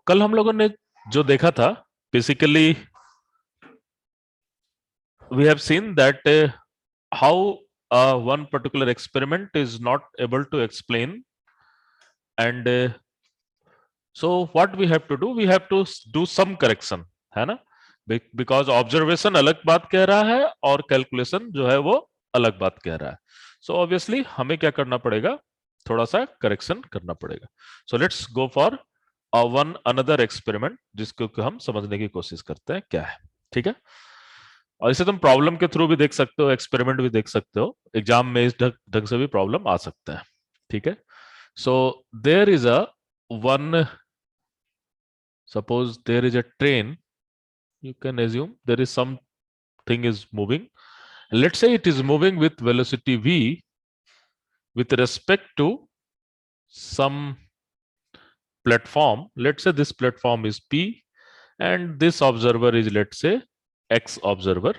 कल हम लोगों ने जो देखा था, basically we have seen that how one particular experiment is not able to explain, and so what we have to do, we have to do some correction, है ना? बिकॉज ऑब्जर्वेशन अलग बात कह रहा है और कैलकुलेशन जो है वो अलग बात कह रहा है. सो ऑब्वियसली हमें क्या करना पड़ेगा, थोड़ा सा करेक्शन करना पड़ेगा. सो let's go for one another experiment जिसको कि हम समझने की कोशिश करते हैं क्या है. ठीक है, और इसे तुम प्रॉब्लम के थ्रू भी देख सकते हो, एक्सपेरिमेंट भी देख सकते हो, एग्जाम में इस ढंग से भी प्रॉब्लम आ सकता है. ठीक है, so there is a one, suppose there is a train, you can assume there is something is moving. Let's say it is moving with velocity v with respect to some platform. Let's say this platform is p and this observer is, let's say, x observer,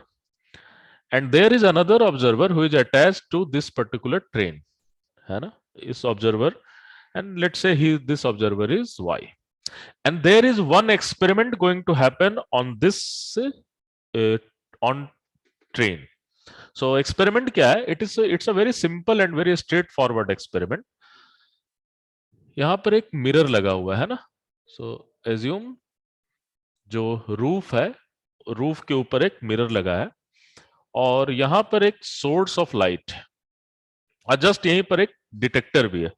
and there is another observer who is attached to this particular train, है ना, इस observer, and let's say this observer is y, and there is one experiment going to happen on this uh, on train. So experiment क्या है? It's a very simple and very straightforward experiment. यहां पर एक mirror लगा हुआ है ना. सो assume जो रूफ है, रूफ के ऊपर एक मिरर लगा है और यहां पर एक सोर्स ऑफ लाइट है और जस्ट यहीं पर एक डिटेक्टर भी है.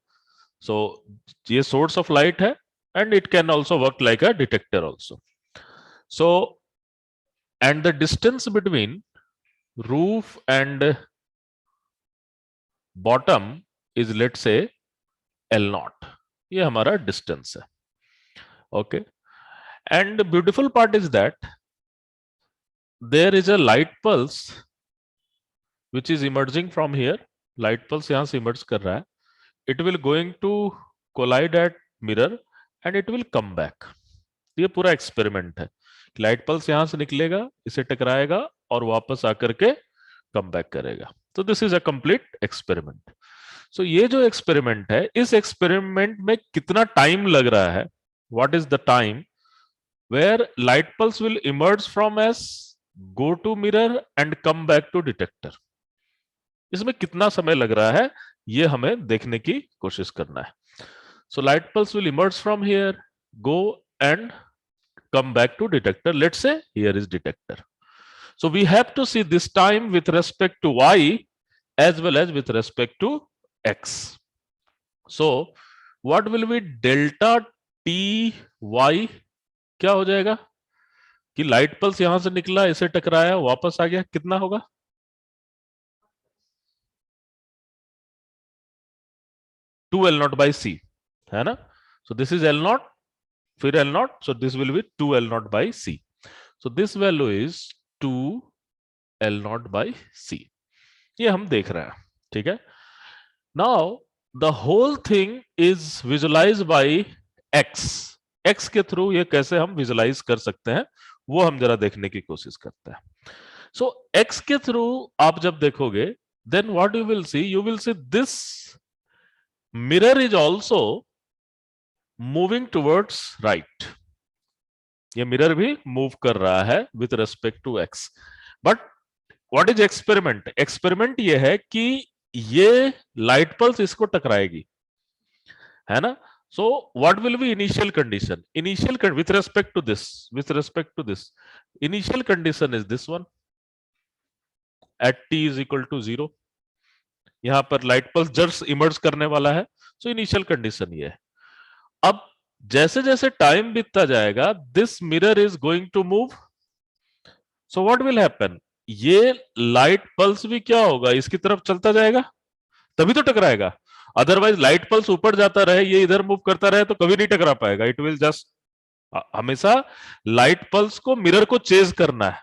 सो ये सोर्स ऑफ लाइट है and it can also work like a detector also. So and the distance between roof and bottom is, let's say, L naught. ये हमारा डिस्टेंस है. Okay, and beautiful part is that there is a light pulse which is emerging from here. Light pulse यहां से emerge कर रहा है. It will going to collide at mirror and it will come back. ये पूरा experiment है. Light pulse यहां से निकलेगा, इसे टकराएगा और वापस आकर के कम बैक करेगा. तो this is a complete experiment. So ये जो एक्सपेरिमेंट है, इस एक्सपेरिमेंट में कितना टाइम लग रहा है, what is the time where light pulse will emerge from S, go to mirror and come back to detector. इसमें कितना समय लग रहा है ये हमें देखने की कोशिश करना है. So light pulse will emerge from here, go and come back to detector. Let's say here is detector. So we have to see this time with respect to y as well as with respect to x. So what will be delta t y? क्या हो जाएगा कि light pulse यहां से निकला, इसे टकराया, वापस आ गया, कितना होगा? Two L not by C, है ना. So this is L nought, फिर L nought, so this will be two L not by C. So this value is two L not by C. ये हम देख रहे हैं. ठीक है, now the whole thing is visualize by X. X के through ये कैसे हम विजुअलाइज कर सकते हैं वो हम जरा देखने की कोशिश करते हैं. सो एक्स के थ्रू आप जब देखोगे, then what you will see this mirror is also moving towards right. ये मिरर भी मूव कर रहा है with respect to X. But what is experiment? Experiment ये है कि ये लाइट पल्स इसको टकराएगी, है ना. So what will be initial condition? Initial with respect to this initial condition is this one at T is equal to 0. यहां पर लाइट पल्स जस्ट इमर्ज करने वाला है. सो इनिशियल कंडीशन ये है. अब जैसे जैसे टाइम बीतता जाएगा, this mirror is going to move. So what will happen? ये लाइट पल्स भी क्या होगा, इसकी तरफ चलता जाएगा, तभी तो टकराएगा. अदरवाइज लाइट पल्स ऊपर जाता रहे, ये इधर मूव करता रहे, तो कभी नहीं टकरा पाएगा. इट विल जस्ट, हमेशा लाइट पल्स को मिरर को चेज करना है,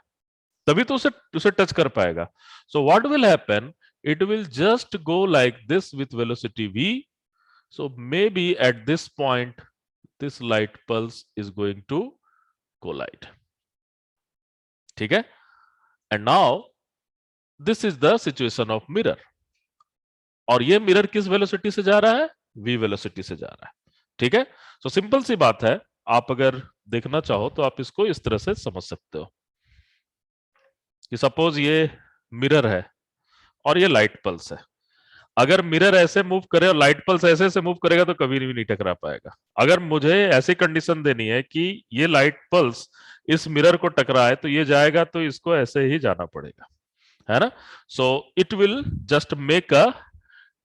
तभी तो उसे टच कर पाएगा. So what will happen? It will just go like this with velocity v. So maybe at this point this light pulse is going to collide. ठीक है, and now this is the situation of mirror. और ये mirror किस velocity से जा रहा है? v velocity से जा रहा है. ठीक है, सो सिंपल सी बात है, आप अगर देखना चाहो तो आप इसको इस तरह से समझ सकते हो कि सपोज ये मिरर है और ये लाइट पल्स है। अगर मिरर ऐसे मूव करे और लाइट पल्स ऐसे से मूव करेगा तो कभी भी नहीं टकरा पाएगा। अगर मुझे ऐसी कंडीशन देनी है कि ये लाइट पल्स इस मिरर को टकराए तो ये जाएगा, तो इसको ऐसे ही जाना पड़ेगा, है ना। So it will just make a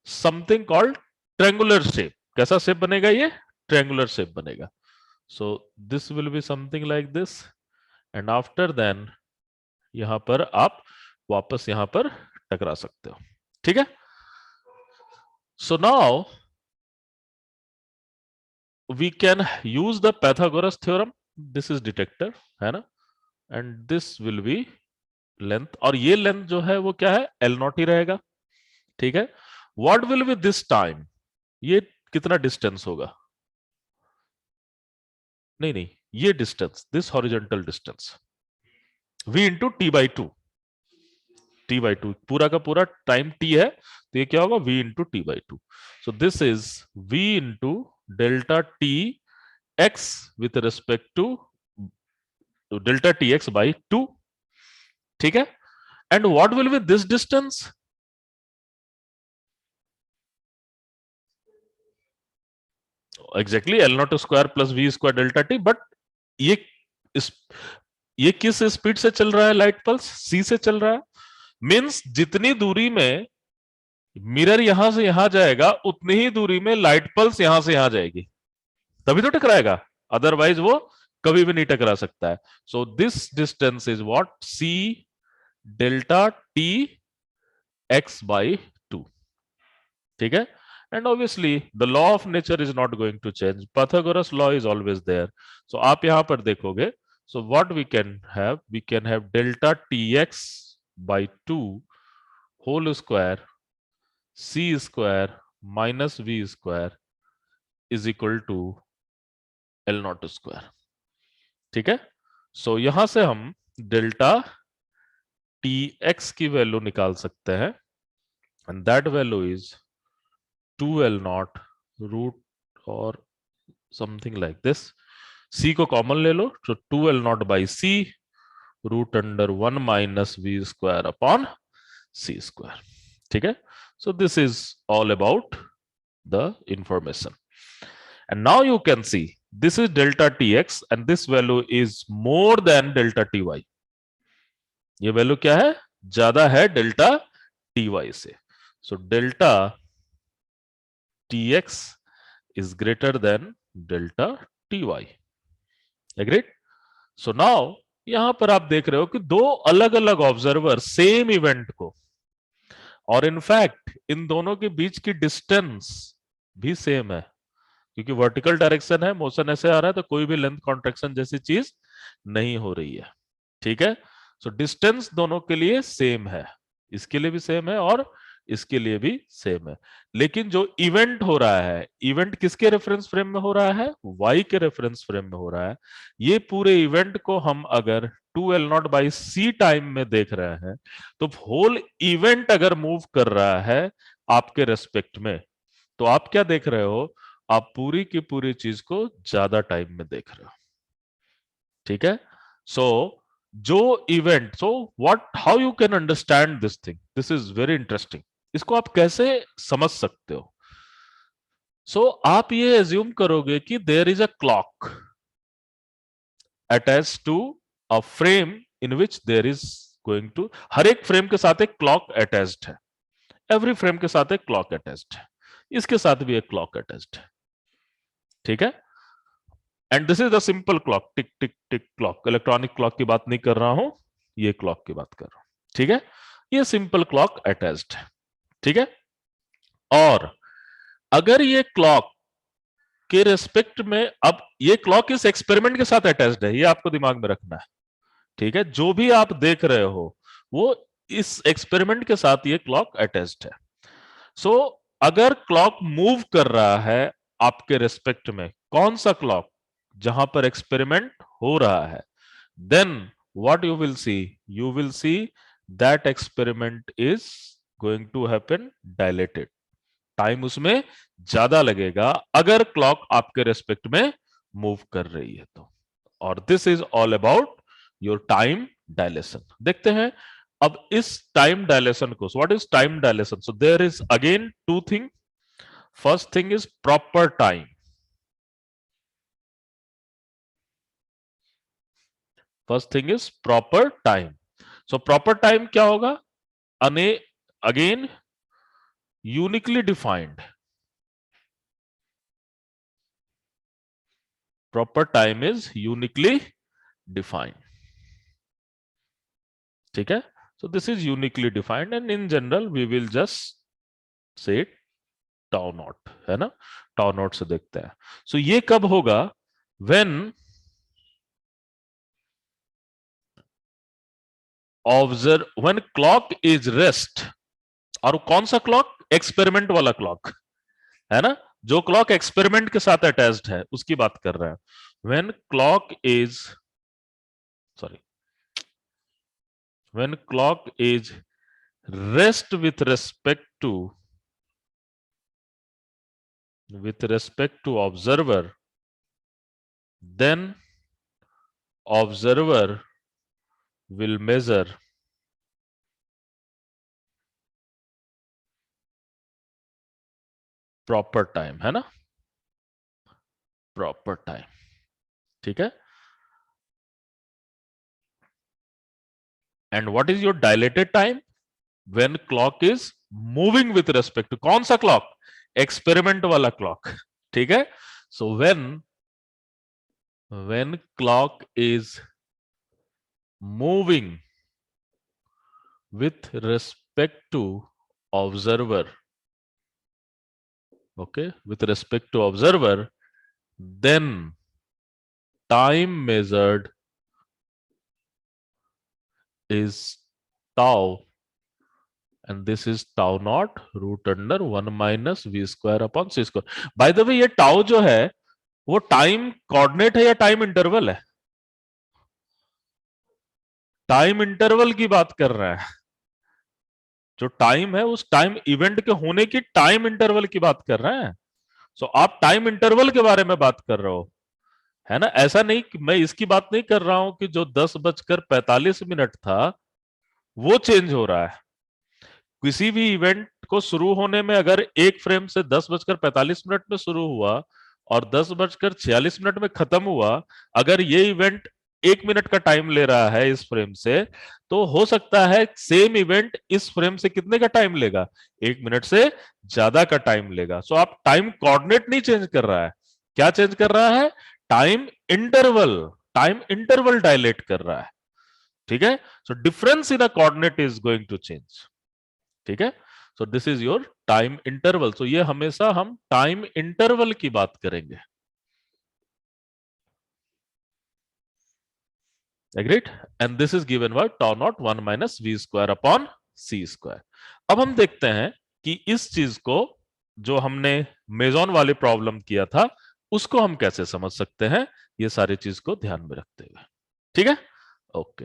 something called triangular shape. कैसा शेप बनेगा ये? ट्रायंगुलर शेप बनेगा। So this will be something like this, and after then यहां पर आप वापस यहां पर टकरा सकते हो, ठीक है। So now we can use the Pythagoras theorem. This is detector, है ना, and this will be length, और ये लेंथ जो है वो क्या है? L नॉट ही रहेगा, ठीक है। What will be this time? ये कितना डिस्टेंस होगा? नहीं नहीं, ये distance, this horizontal distance v into T by to, T by to पूरा का पूरा टाइम t है, तो ये क्या होगा? v into T by two. So this is v into delta T x with respect to delta T X by two, ठीक है। And what will be this distance? Exactly L not square plus V square delta T. But ये इस ये किस speed से चल रहा है? लाइट पल्स सी से चल रहा है। मींस जितनी दूरी में मिरर यहां से यहां जाएगा उतनी ही दूरी में लाइट पल्स यहां से यहां जाएगी, तभी तो टकराएगा, अदरवाइज वो कभी भी नहीं टकरा सकता है। So this distance is what? C delta T X by two, ठीक है। And obviously the law of nature is not going to change, Pythagoras law is always there. So आप यहां पर देखोगे, so what we can have delta T X by two whole square C square minus we square is equal to L not square, ठीक है। So यहां से हम delta T x की वैल्यू निकाल सकते हैं, and that value is 2L not root और समथिंग लाइक दिस। C को कॉमन ले लो, तो 2L not by C root under 1 minus we square upon C square, ठीक है। So this is all about the information, and now you can see this is delta tx and this value is more than delta ty। ये वैल्यू क्या है? ज्यादा है delta ty से। So delta tx is greater than delta ty. Agreed? So now यहां पर आप देख रहे हो कि दो अलग अलग ऑब्जर्वर सेम इवेंट को, और इनफैक्ट इन दोनों के बीच की डिस्टेंस भी सेम है, क्योंकि वर्टिकल डायरेक्शन है, मोशन ऐसे आ रहा है, तो कोई भी लेंथ कॉन्ट्रैक्शन जैसी चीज नहीं हो रही है, ठीक है। सो डिस्टेंस दोनों के लिए सेम है, इसके लिए भी सेम है और इसके लिए भी सेम है। लेकिन जो इवेंट हो रहा है, इवेंट किसके रेफरेंस फ्रेम में हो रहा है? y के रेफरेंस फ्रेम में हो रहा है। ये पूरे इवेंट को हम अगर 2L not by C time में देख रहे हैं, तो होल इवेंट अगर मूव कर रहा है आपके रेस्पेक्ट में, तो आप क्या देख रहे हो? आप पूरी की पूरी चीज को ज्यादा टाइम में देख रहे हो, ठीक है। सो जो event, so what, how you can understand this thing, this is very interesting. इसको आप कैसे समझ सकते हो? सो आप ये एज्यूम करोगे कि there is a clock attached to a frame in which there is going to, हर एक फ्रेम के साथ एक क्लॉक अटैच्ड है, एवरी फ्रेम के साथ एक क्लॉक अटैच्ड है, इसके साथ भी एक क्लॉक अटैच्ड है, ठीक है। And this is the simple clock, tick tick tick clock, electronic clock की बात नहीं कर रहा हूं, ये क्लॉक की बात कर रहा हूं, ठीक है। ये सिंपल क्लॉक अटैच्ड है, ठीक है। और अगर ये क्लॉक के रेस्पेक्ट में, अब ये क्लॉक इस एक्सपेरिमेंट के साथ अटैच्ड है, ये आपको दिमाग में रखना है, ठीक है। जो भी आप देख रहे हो वो इस एक्सपेरिमेंट के साथ ये क्लॉक अटैच्ड है। सो अगर क्लॉक मूव कर रहा है आपके रेस्पेक्ट में, कौन सा क्लॉक? जहां पर एक्सपेरिमेंट हो रहा है, then what you will see? You will see that experiment is going to happen dilated, time उसमें ज्यादा लगेगा अगर क्लॉक आपके रेस्पेक्ट में मूव कर रही है तो। और this is all about your time dilation. देखते हैं अब इस टाइम डायलेशन को। What is time dilation? So there is again two thing. First thing is proper time. First thing is proper time. So proper time क्या होगा? अने again uniquely defined. Proper time is uniquely defined. ठीक है? So this is uniquely defined and in general we will just say tau not, है ना? Tau not से देखते हैं। सो ये कब होगा? When observe when clock is rest. और कौन सा क्लॉक? एक्सपेरिमेंट वाला क्लॉक, है ना? जो क्लॉक एक्सपेरिमेंट के साथ अटैच्ड है उसकी बात कर रहे हैं। When clock is sorry when clock is rest with respect to observer, then observer will measure proper time, है ना? Proper time. ठीक है? And what is your dilated time? When clock is moving with respect to कौन सा clock? Experiment वाला clock. ठीक है? So when clock is moving with respect to observer, okay, with respect to observer, then time measured is tau, and this is tau naught root under 1 minus v square upon c square. By the way, ये tau जो है वो time coordinate है या time interval है? Time interval की बात कर रहे हैं। जो टाइम है उस टाइम इवेंट के होने की टाइम इंटरवल की बात कर रहे हैं। सो आप टाइम इंटरवल के बारे में बात कर रहे हो, है ना? ऐसा नहीं कि मैं इसकी बात नहीं कर रहा हूं कि जो 10:45 था वो चेंज हो रहा है। किसी भी इवेंट को शुरू होने में अगर एक फ्रेम से 10:45 में शुरू हुआ और 10:46 में खत्म हुआ, अगर ये इवेंट 1 मिनट का टाइम ले रहा है इस फ्रेम से, तो हो सकता है सेम इवेंट इस फ्रेम से कितने का टाइम लेगा? 1 मिनट से ज्यादा का टाइम लेगा। सो आप टाइम कोऑर्डिनेट नहीं चेंज कर रहा है। क्या चेंज कर रहा है? Time interval. Time interval dilate कर रहा है। ठीक है? So difference in a coordinate is going to change. ठीक है? So this is your time interval. So ये हमेशा हम टाइम इंटरवल की बात करेंगे। Agreed? And this is given by tau nought 1 minus v square upon c square. अब हम देखते हैं कि इस चीज को जो हमने मेजॉन वाले प्रॉब्लम किया था उसको हम कैसे समझ सकते हैं, ये सारी चीज को ध्यान में रखते हुए। ठीक है? ओके।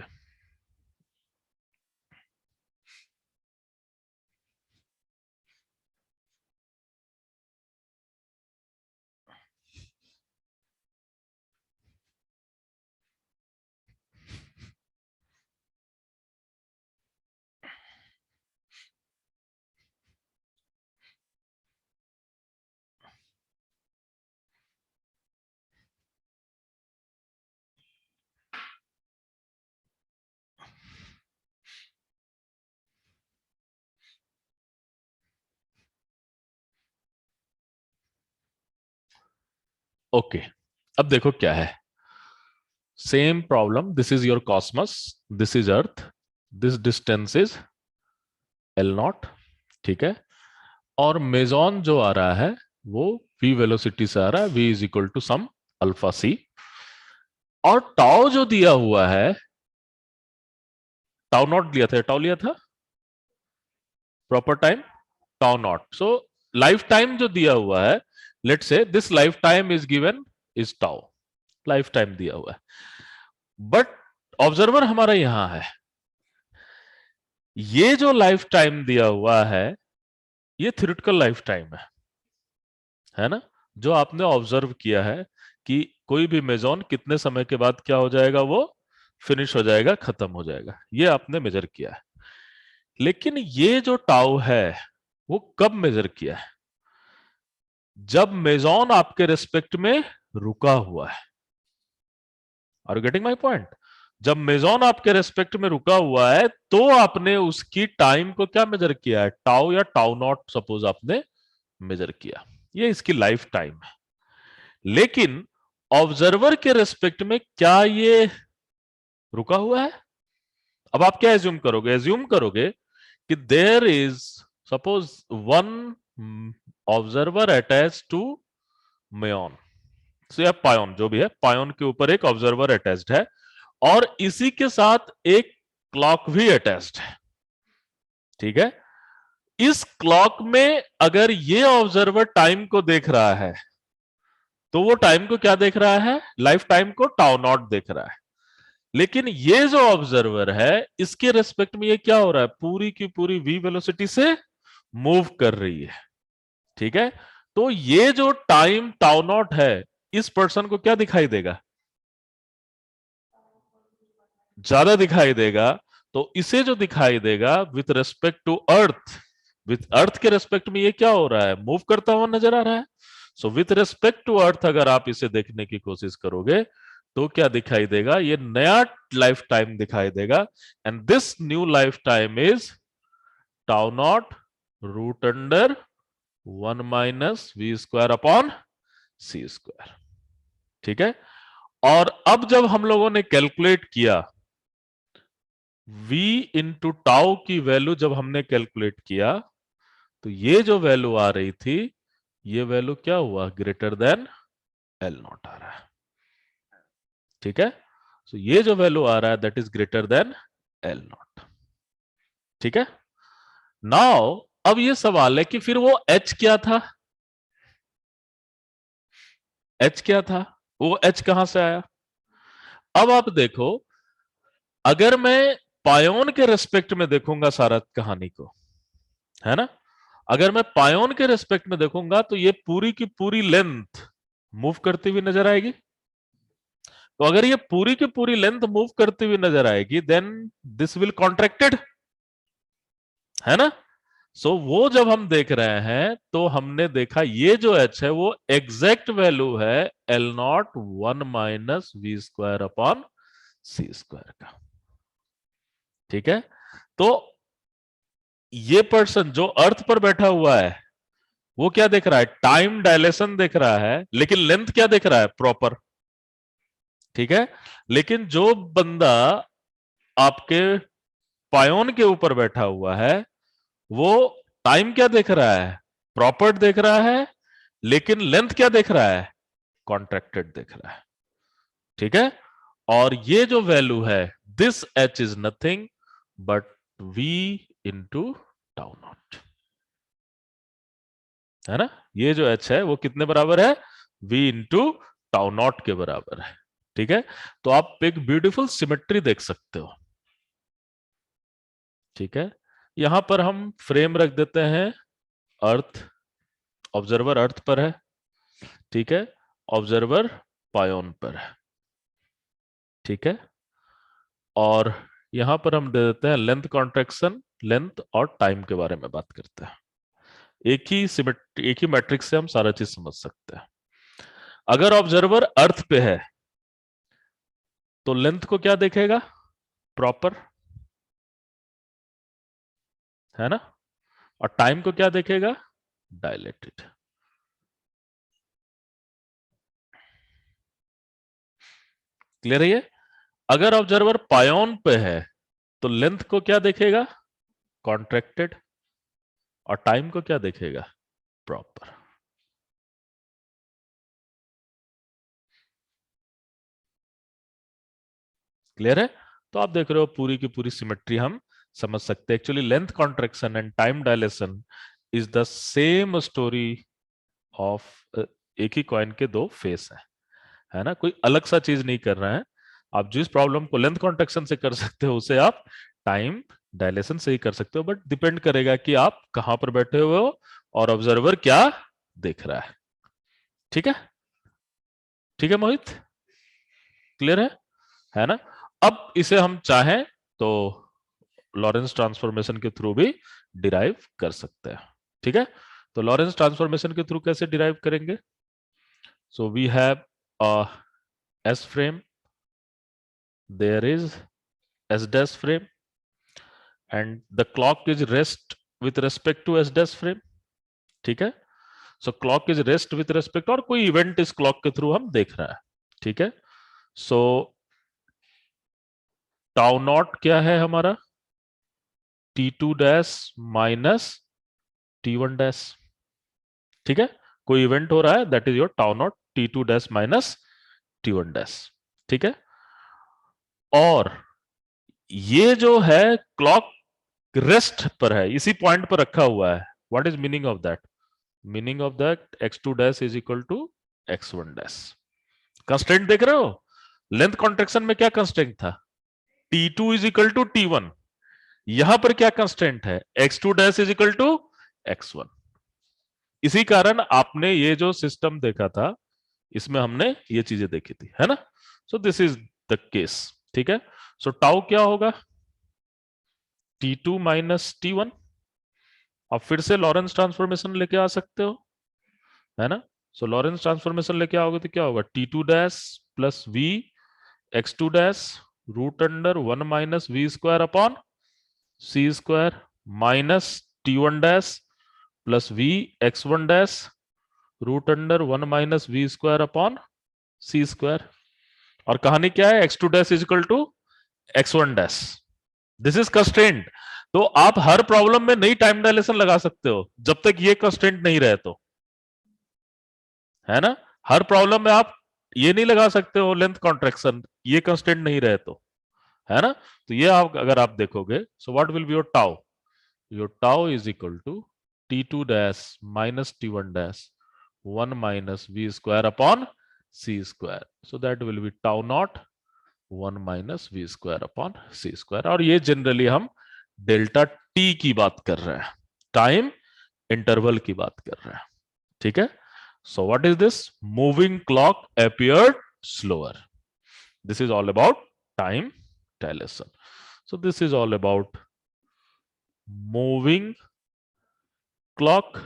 ओके, अब देखो क्या है। Same problem. This is your cosmos, this is earth, this distance is L not. ठीक है? और मेजॉन जो आ रहा है वो v वेलोसिटी से आ रहा है, v is equal to some alpha C. और टाउ जो दिया हुआ है, टाउ नॉट लिया था, टाउ लिया था proper time, tau not. So life time जो दिया हुआ है, let's say this life time is given is tau. Life time दिया हुआ है, बट ऑब्जर्वर हमारा यहां है। ये जो लाइफ टाइम दिया हुआ है ये थ्योरेटिकल लाइफ टाइम है ना? जो आपने ऑब्जर्व किया है कि कोई भी मेजॉन कितने समय के बाद क्या हो जाएगा, वो फिनिश हो जाएगा, खत्म हो जाएगा। ये आपने मेजर किया है। लेकिन ये जो टाउ है वो कब मेजर किया है? जब मेजॉन आपके रेस्पेक्ट में रुका हुआ है। Are you getting my point? जब मेजॉन आपके रेस्पेक्ट में रुका हुआ है तो आपने उसकी टाइम को क्या मेजर किया है, टाउ या टाउ नॉट सपोज आपने मेजर किया। ये इसकी लाइफ टाइम है। लेकिन ऑब्जर्वर के रेस्पेक्ट में क्या ये रुका हुआ है? अब आप क्या एज्यूम करोगे? एज्यूम करोगे कि there is suppose one observer attach to muon या पायोन, जो भी है, पायोन के ऊपर एक ऑब्जर्वर अटैच्ड है और इसी के साथ एक क्लॉक भी अटैच्ड है। ठीक है, इस क्लॉक में अगर ये ऑब्जर्वर टाइम को देख रहा है तो वो टाइम को क्या देख रहा है, लाइफ टाइम को टाउ नॉट देख रहा है। लेकिन ये जो ऑब्जर्वर है इसके रेस्पेक्ट में ये क्या हो रहा है, पूरी की पूरी v वेलोसिटी से मूव कर रही है। ठीक है, तो ये जो टाइम टाउ नॉट है इस पर्सन को क्या दिखाई देगा, ज्यादा दिखाई देगा। तो इसे जो दिखाई देगा with respect to earth, with earth के रेस्पेक्ट में ये क्या हो रहा है, मूव करता हुआ नजर आ रहा है। So with respect to earth अगर आप इसे देखने की कोशिश करोगे तो क्या दिखाई देगा, ये नया लाइफ टाइम दिखाई देगा। And this new life time is tau naught root under 1 minus we square upon C square. ठीक है, और अब जब हम लोगों ने कैलकुलेट किया v इंटू टाउ की वैल्यू, जब हमने कैलकुलेट किया तो ये जो वैल्यू आ रही थी ये वैल्यू क्या हुआ, ग्रेटर देन एल नॉट आ रहा है। ठीक है, सो ये जो वैल्यू आ रहा है that is greater than L not. ठीक है, नाउ अब ये सवाल है कि फिर वो h क्या था, h क्या था, वो h कहां से आया? अब आप देखो, अगर मैं पायोन के रेस्पेक्ट में देखूंगा सारा कहानी को, है ना, अगर मैं पायोन के रेस्पेक्ट में देखूंगा तो ये पूरी की पूरी लेंथ मूव करती हुई नजर आएगी। तो अगर ये पूरी की पूरी लेंथ मूव करती हुई नजर आएगी देन दिस विल कॉन्ट्रैक्टेड, है ना। सो वो जब हम देख रहे हैं तो हमने देखा ये जो h है वो एग्जैक्ट वैल्यू है L naught 1 minus we square upon C square का। ठीक है, तो ये पर्सन जो अर्थ पर बैठा हुआ है वो क्या देख रहा है, टाइम डायलेशन देख रहा है, लेकिन लेंथ क्या देख रहा है, प्रॉपर। ठीक है, लेकिन जो बंदा आपके पायोन के ऊपर बैठा हुआ है वो टाइम क्या देख रहा है, प्रॉपर देख रहा है, लेकिन लेंथ क्या देख रहा है, कॉन्ट्रैक्टेड देख रहा है। ठीक है, और ये जो वैल्यू है this h is nothing but v into tau not, है ना। ये जो h है वो कितने बराबर है, v इंटू टाउ नॉट के बराबर है। ठीक है, तो आप एक ब्यूटीफुल सिमेट्री देख सकते हो। ठीक है, यहां पर हम फ्रेम रख देते हैं, अर्थ, ऑब्जर्वर अर्थ पर है। ठीक है, ऑब्जर्वर पायोन पर है। ठीक है, और यहां पर हम दे देते हैं लेंथ कॉन्ट्रैक्शन, लेंथ और टाइम के बारे में बात करते हैं। एक ही मैट्रिक्स से हम सारा चीज समझ सकते हैं। अगर ऑब्जर्वर अर्थ पे है तो लेंथ को क्या देखेगा, प्रॉपर, है ना, और टाइम को क्या देखेगा, डायलेटेड। क्लियर है ये? अगर ऑब्जर्वर पायोन पे है तो लेंथ को क्या देखेगा, कॉन्ट्रैक्टेड, और टाइम को क्या देखेगा, प्रॉपर। क्लियर है? तो आप देख रहे हो पूरी की पूरी सिमेट्री हम समझ सकते हैं। Actually length contraction and time dilation is the same story of, एक ही कॉइन के दो फेस है ना, कोई अलग सा चीज नहीं कर रहे हैं। आप जिस प्रॉब्लम को लेंथ कॉन्ट्रैक्शन से कर सकते हो उसे आप टाइम डायलेशन से ही कर सकते हो, बट डिपेंड करेगा कि आप कहां पर बैठे हुए हो और ऑब्जर्वर क्या देख रहा है। ठीक है, ठीक है मोहित, क्लियर है ना? अब इसे हम चाहें तो लॉरेंस ट्रांसफॉर्मेशन के थ्रू भी डिराइव कर सकते हैं। ठीक है, तो लॉरेंस ट्रांसफॉर्मेशन के थ्रू कैसे डिराइव करेंगे? So we have a S frame, there is S dash frame, and the clock is rest with respect to S dash frame. ठीक है, so clock is rest with respect, और कोई event इस clock के through हम देख रहे हैं। ठीक है, सो टाउ नॉट क्या है हमारा? T2 dash minus T1 dash. ठीक है, कोई इवेंट हो रहा है, that is your tau not T2 dash minus T1 dash. ठीक है, और ये जो है क्लॉक रेस्ट पर है, इसी पॉइंट पर रखा हुआ है। What is meaning of that? Meaning of that x2 dash is equal to x1 dash. Constraint देख रहे हो? लेंथ कॉन्ट्रेक्शन में क्या कंस्ट्रेंट था? T2 is equal to T1। यहां पर क्या कंस्ट्रेंट है? x2 dash is equal to x1। इसी कारण आपने ये जो सिस्टम देखा था, इसमें हमने ये चीजें देखी थी, है ना? So this is the case. ठीक है, सो टाउ क्या होगा? T2 minus T1। आप फिर से लॉरेंस ट्रांसफॉर्मेशन लेके आ सकते हो, है ना? सो लॉरेंस ट्रांसफॉर्मेशन लेके आओगे तो क्या होगा? T2 dash plus V x2 dash root under 1 minus V square upon C square minus T1 dash plus V x1 dash root under 1 minus V square upon C square. और कहानी क्या है? x2 dash is equal to x1 dash. This is constraint. तो आप हर problem में नई time dilation लगा सकते हो जब तक ये कंस्ट्रेंट नहीं रहे तो, है ना? हर प्रॉब्लम में आप ये नहीं लगा सकते हो लेंथ कॉन्ट्रेक्शन, ये कंस्टेंट नहीं रहे तो, है ना? तो ये आप अगर आप देखोगे, so what will be your tau is equal to T2 dash minus T1 dash 1 minus V square upon C square. So that will be tau naught 1 minus V square upon C square. और ये generally हम delta T की बात कर रहे हैं, time interval की बात कर रहे हैं। ठीक है, so what is this? Moving clock appeared slower. This is all about time dilation. So this is all about moving clock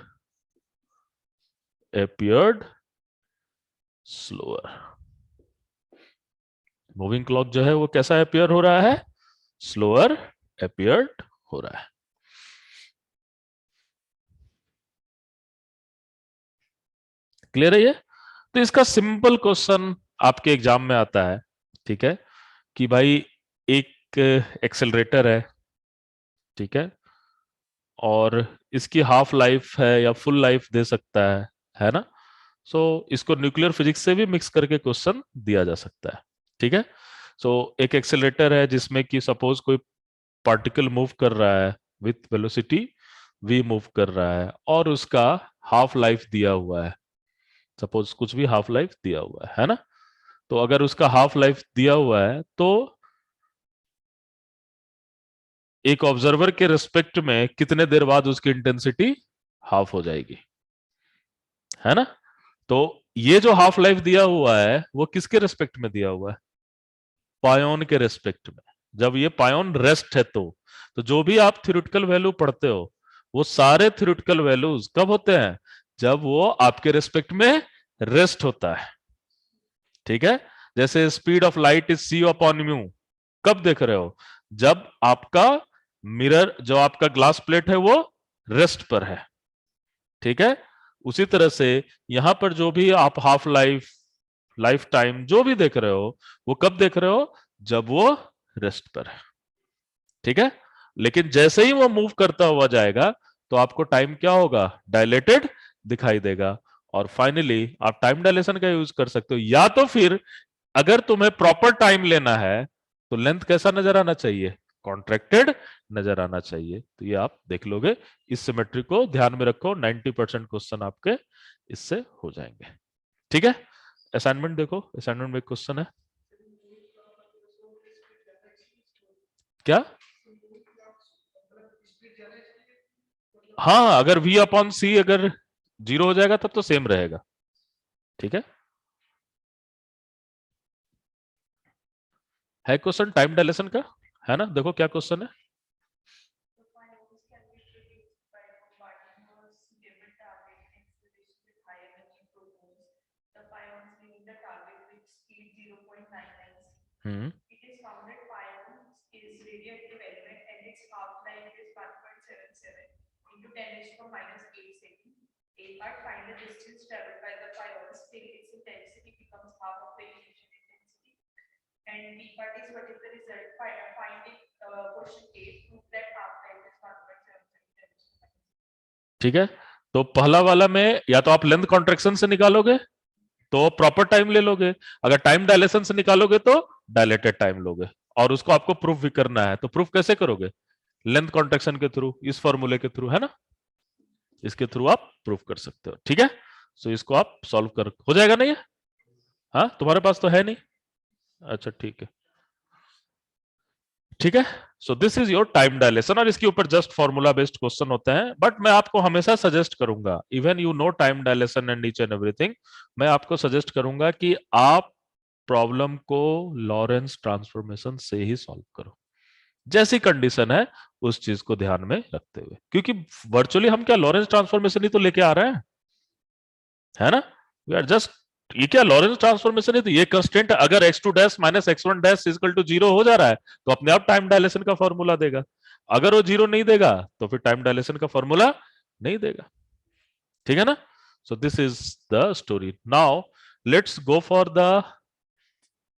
appeared slower. Moving clock जो है वो कैसा appear हो रहा है? Slower appeared हो रहा है। क्लियर है ये? तो इसका सिंपल क्वेश्चन आपके एग्जाम में आता है, ठीक है, कि भाई एक एक्सेलरेटर है, ठीक है, और इसकी हाफ लाइफ है या फुल लाइफ दे सकता है ना? सो इसको न्यूक्लियर फिजिक्स से भी मिक्स करके क्वेश्चन दिया जा सकता है। ठीक है, सो एक एक्सेलरेटर है जिसमें कि सपोज कोई पार्टिकल मूव कर रहा है विथ वेलोसिटी v मूव कर रहा है, और उसका हाफ लाइफ दिया हुआ है, सपोज कुछ भी हाफ लाइफ दिया हुआ है ना? तो अगर उसका हाफ लाइफ दिया हुआ है तो एक ऑब्जर्वर के रिस्पेक्ट में कितने देर बाद उसकी इंटेंसिटी हाफ हो जाएगी, है ना? तो ये जो हाफ लाइफ दिया हुआ है वो किसके रिस्पेक्ट में दिया हुआ है? पायोन के रिस्पेक्ट में। जब ये पायोन रेस्ट है तो जो भी आप थ्योरेटिकल वैल्यू पढ़ते हो वो सारे थ्योरेटिकल वैल्यूज कब होते हैं? जब वो आपके रिस्पेक्ट में रेस्ट होता है। ठीक है, जैसे speed of light is c upon mu, कब देख रहे हो? जब आपका मिरर, जो आपका ग्लास प्लेट है वो रेस्ट पर है। ठीक है, उसी तरह से यहां पर जो भी आप हाफ लाइफ, लाइफ टाइम जो भी देख रहे हो वो कब देख रहे हो? जब वो रेस्ट पर है। ठीक है, लेकिन जैसे ही वो मूव करता हुआ जाएगा तो आपको टाइम क्या होगा? डायलेटेड दिखाई देगा। और फाइनली आप टाइम डायलेशन का यूज कर सकते हो, या तो फिर अगर तुम्हें प्रॉपर टाइम लेना है तो लेंथ कैसा नजर आना चाहिए? कॉन्ट्रैक्टेड नजर आना चाहिए। तो ये आप देख लोगे। इस सिमेट्री को ध्यान में रखो, 90% क्वेश्चन आपके इससे हो जाएंगे। ठीक है, असाइनमेंट देखो, असाइनमेंट में क्वेश्चन है क्या? हाँ, अगर v अपॉन सी अगर 0 हो जाएगा तब तो सेम रहेगा। ठीक है, है क्वेश्चन टाइम डायलेशन का, है ना? देखो क्या क्वेश्चन है। हम्म ठीक है, तो पहला वाला में या तो आप लेंथ कॉन्ट्रेक्शन से निकालोगे तो प्रॉपर टाइम ले लोगे, अगर टाइम डायलेशन से निकालोगे तो डायलेटेड टाइम लोगे, और उसको आपको प्रूफ भी करना है, तो प्रूफ कैसे करोगे? लेंथ कॉन्ट्रेक्शन के थ्रू, इस फॉर्मूले के थ्रू, है ना? इसके थ्रू आप प्रूफ कर सकते हो, ठीक है? सो इसको आप सॉल्व कर, हो जाएगा ना ये? हाँ, तुम्हारे पास तो है नहीं? अच्छा ठीक है, ठीक है। So this is your time dilation, और इसके ऊपर जस्ट फॉर्मूला बेस्ड क्वेश्चन होते हैं, बट मैं आपको हमेशा सजेस्ट करूंगा, even you know time dilation and each and everything, मैं आपको सजेस्ट करूंगा कि आप प्रॉब्लम को लॉरेंस ट्रांसफॉर्मेशन से ही सॉल्व करो, जैसी कंडीशन है उस चीज को ध्यान में रखते हुए, क्योंकि वर्चुअली हम क्या लॉरेंस ट्रांसफॉर्मेशन ही तो लेके आ रहे हैं, है ना? वी आर जस्ट, ये क्या लॉरेंस ट्रांसफॉर्मेशन है, तो ये कंस्टेंट अगर x2 dash minus x1 dash equal to 0 हो जा रहा है तो अपने आप टाइम डायलेशन का फॉर्मूला देगा, अगर वो 0 नहीं देगा तो फिर टाइम डायलेशन का फॉर्मूला नहीं देगा, ठीक है ना? So this is the story. Now let's go for the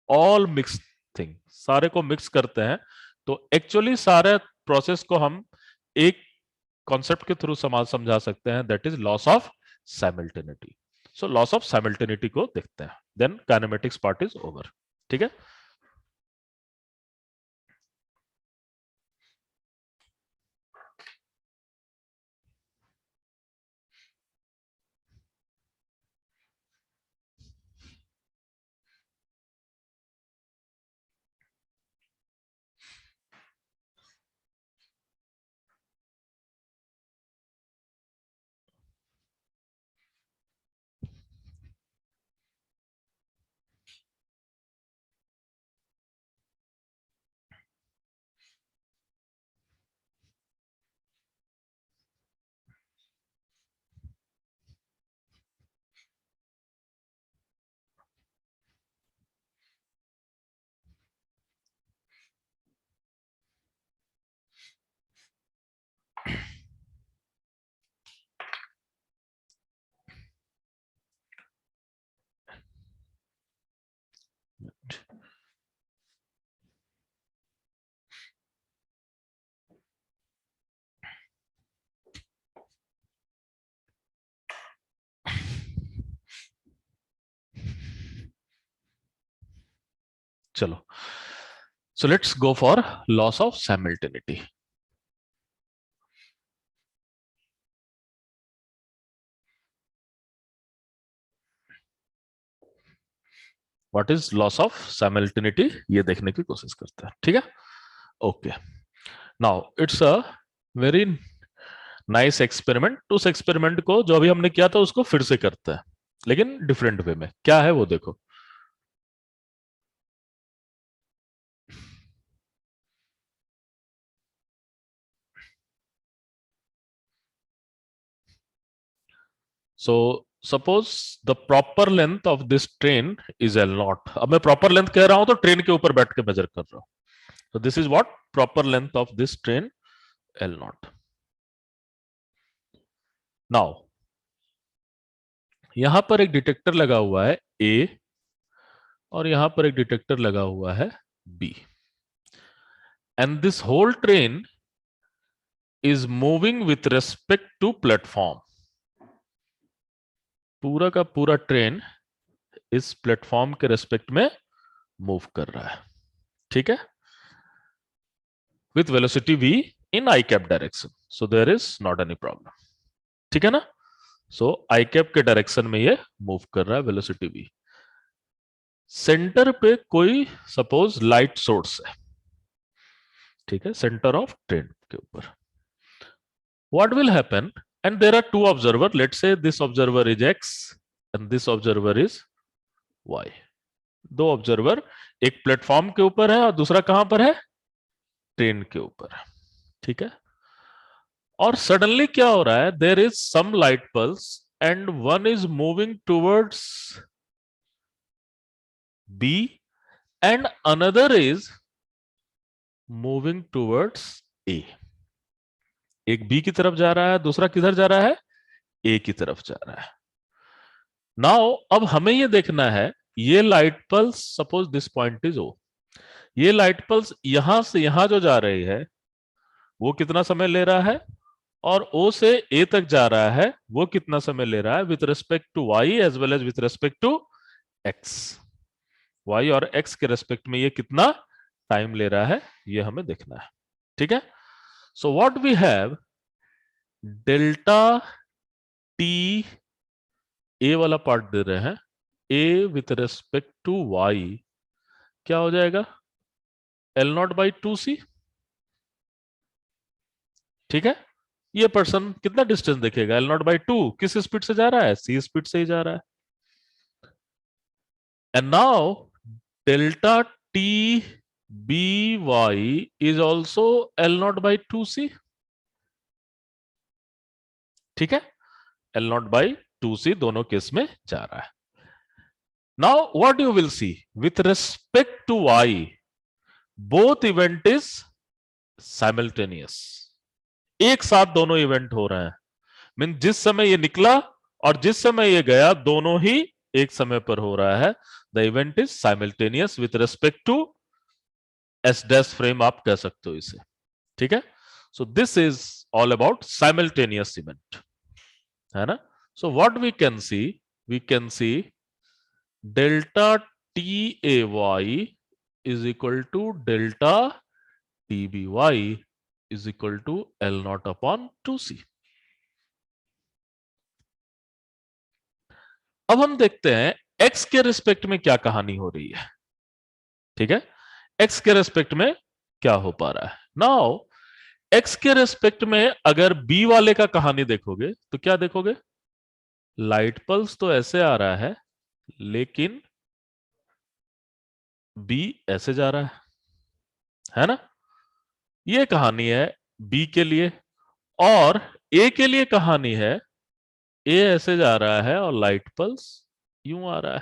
all mix thing, सारे को मिक्स करते हैं, तो एक्चुअली सारे प्रोसेस को हम एक कॉन्सेप्ट के थ्रू समझा सकते हैं, that is loss of simultaneity. So loss of simultaneity को देखते हैं, then kinematics part is over, ठीक है? चलो, so let's go for loss of simultaneity. What is loss of simultaneity, ये देखने की कोशिश करते हैं, ठीक है? Okay, now it's a very nice experiment, उस एक्सपेरिमेंट को जो अभी हमने किया था उसको फिर से करते हैं, लेकिन डिफरेंट वे में, क्या है वो देखो। So suppose the proper length of this train is L not, अब मैं प्रॉपर लेंथ कह रहा हूं तो ट्रेन के ऊपर बैठ के मेजर कर रहा हूं, so this is what proper length of this train L naught. Now यहां पर एक डिटेक्टर लगा हुआ है A, और यहां पर एक डिटेक्टर लगा हुआ है B, and this whole train is moving with respect to platform, पूरा का पूरा ट्रेन इस प्लेटफॉर्म के रेस्पेक्ट में मूव कर रहा है, ठीक है? with velocity v in I cap direction, so there is not any problem, ठीक है ना? सो I cap के डायरेक्शन में ये मूव कर रहा है, वेलोसिटी v, सेंटर पे कोई सपोज लाइट सोर्स है, ठीक है, सेंटर ऑफ ट्रेन के ऊपर, what will happen, and there are two observer, let's say this observer is x and this observer is y, दो ऑब्जर्वर, एक प्लेटफॉर्म के ऊपर है और दूसरा कहां पर है, ट्रेन के ऊपर है, ठीक है। और सडनली क्या हो रहा है, there is some light pulse and one is moving towards B and another is moving towards A. एक बी की तरफ जा रहा है, दूसरा किधर जा रहा है, ए की तरफ जा रहा है। नाउ अब हमें यह देखना है, ये light pulse, suppose this point is O, ये लाइट पल्स यहां से यहां जो जा रही है वो कितना समय ले रहा है, और ओ से ए तक जा रहा है वो कितना समय ले रहा है with respect to Y as well as with respect to X. Y और एक्स के रेस्पेक्ट में ये कितना टाइम ले रहा है ये हमें देखना है, ठीक है। So what we have, delta T, A वाला पार्ट दे रहे हैं, A with respect to Y क्या हो जाएगा, L not by two C, ठीक है। ये पर्सन कितना डिस्टेंस देखेगा, एल नॉट बाई टू, किस स्पीड से जा रहा है, सी स्पीड से ही जा रहा है। And now delta T B Y is also L not by two C, ठीक है। L not by two C दोनों केस में जा रहा है। Now what you will see, with respect to Y both event is simultaneous, एक साथ दोनों इवेंट हो रहे हैं। मीन जिस समय ये निकला और जिस समय ये गया दोनों ही एक समय पर हो रहा है। The event is simultaneous with respect to S dash frame, आप कह सकते हो इसे, ठीक है। So this is all about simultaneous event, है ना। So what we can see delta T A Y is equal to delta T B Y is equal to L nought upon two C. अब हम देखते हैं x के respect में क्या कहानी हो रही है, ठीक है। एक्स के रिस्पेक्ट में क्या हो पा रहा है। नाउ एक्स के रिस्पेक्ट में अगर बी वाले का कहानी देखोगे तो क्या देखोगे, लाइट पल्स तो ऐसे आ रहा है लेकिन बी ऐसे जा रहा है ना। ये कहानी है बी के लिए, और ए के लिए कहानी है, ए ऐसे जा रहा है और लाइट पल्स यूं आ रहा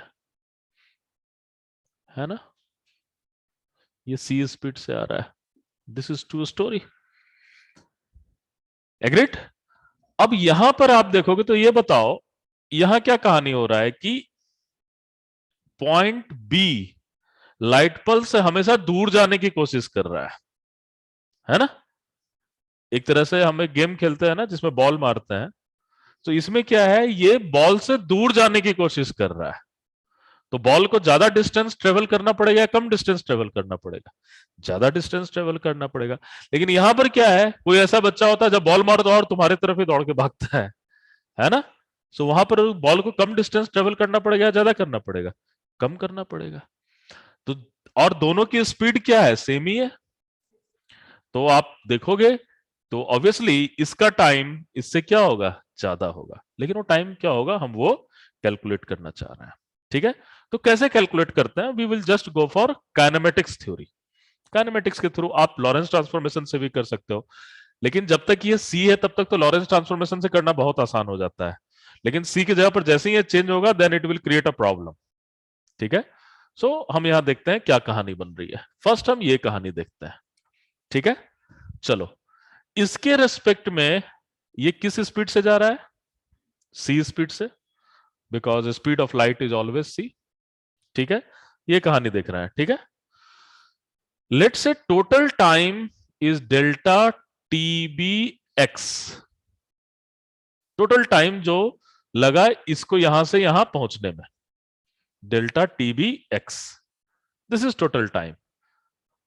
है ना। ये सी स्पीड से आ रहा है। This is true story, agreed. अब यहां पर आप देखोगे तो ये बताओ यहां क्या कहानी हो रहा है कि पॉइंट बी लाइट पल्स से हमेशा दूर जाने की कोशिश कर रहा है ना। एक तरह से हम एक गेम खेलते हैं ना जिसमें बॉल मारते हैं, तो इसमें क्या है, ये बॉल से दूर जाने की कोशिश कर रहा है। तो बॉल को ज्यादा डिस्टेंस ट्रेवल करना पड़ेगा या कम डिस्टेंस ट्रेवल करना पड़ेगा, ज्यादा डिस्टेंस ट्रेवल करना पड़ेगा। लेकिन यहां पर क्या है, कोई ऐसा बच्चा होता है जब बॉल मार दो और तुम्हारी तरफ ही दौड़ के भागता है ना। सो वहां पर बॉल को कम डिस्टेंस ट्रेवल करना पड़ेगा, ज्यादा करना पड़ेगा, कम करना पड़ेगा। तो और दोनों की स्पीड क्या है, सेम ही है। तो आप देखोगे तो ऑब्वियसली इसका टाइम इससे क्या होगा, ज्यादा होगा। लेकिन वो टाइम क्या होगा, हम वो कैलकुलेट करना चाह रहे हैं, ठीक है। तो कैसे कैलकुलेट करते हैं, we will just go for kinematics theory. Kinematics के थ्रू आप लॉरेंस ट्रांसफॉर्मेशन से भी कर सकते हो, लेकिन जब तक ये सी है तब तक तो लॉरेंस ट्रांसफॉर्मेशन से करना बहुत आसान हो जाता है। लेकिन सी की जगह पर जैसे ही ये चेंज होगा then it will create a problem, ठीक है। सो हम यहां देखते हैं क्या कहानी बन रही है। फर्स्ट हम ये कहानी देखते हैं, ठीक है। चलो, इसके रेस्पेक्ट में ये किस स्पीड से जा रहा है, सी स्पीड से, because speed of light is always see, ठीक है। ये कहानी देख रहे हैं, ठीक है। Let's say total time is delta T B X, total time जो लगा इसको यहां से यहां पहुंचने में, delta T B X, this is total time.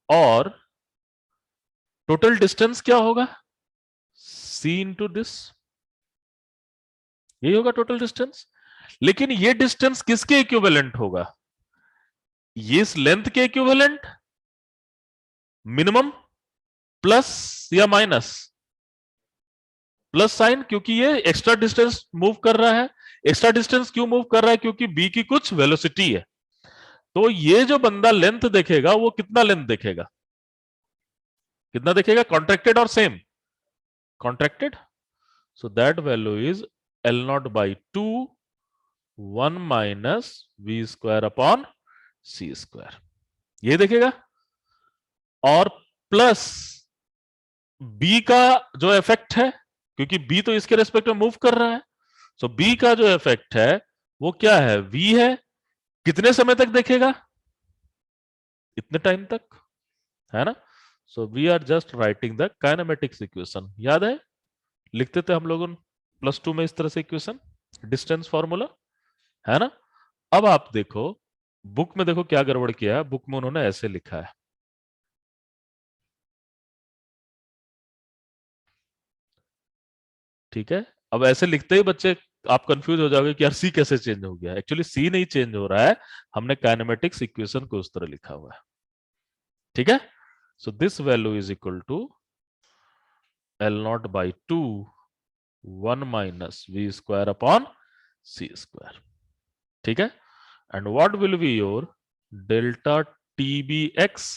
और टोटल डिस्टेंस क्या होगा, सी इंटू दिस, यही होगा टोटल डिस्टेंस। लेकिन ये डिस्टेंस किसके इक्विवेलेंट होगा, ये इस लेंथ के इक्विवेलेंट, मिनिमम प्लस या माइनस, प्लस साइन, क्योंकि ये एक्स्ट्रा डिस्टेंस मूव कर रहा है। एक्स्ट्रा डिस्टेंस क्यों मूव कर रहा है, क्योंकि बी की कुछ वेलोसिटी है। तो ये जो बंदा लेंथ देखेगा वो कितना लेंथ देखेगा, कितना देखेगा, कॉन्ट्रैक्टेड और same, contracted. So that value is L not by 2 1 minus we square upon C square, ये देखेगा। और प्लस बी का जो इफेक्ट है, क्योंकि बी तो इसके रेस्पेक्ट में मूव कर रहा है, सो बी का जो इफेक्ट है वो क्या है, वी है। कितने समय तक देखेगा, इतने टाइम तक, है ना। So we are just writing the kinematics equation. याद है लिखते थे हम लोगों +2 में इस तरह से इक्वेशन, डिस्टेंस फॉर्मूला, है ना। अब आप देखो बुक में, देखो क्या गड़बड़ किया है, बुक में उन्होंने ऐसे लिखा है, ठीक है। अब ऐसे लिखते ही बच्चे आप कंफ्यूज हो जाओगे कि यार सी कैसे चेंज हो गया। एक्चुअली सी नहीं चेंज हो रहा है, हमने काइनेमेटिक्स इक्वेशन को उस तरह लिखा हुआ है, ठीक है। So this value is equal to L not by 2 1 minus we square upon C square, ठीक है। And what will be your delta T B X,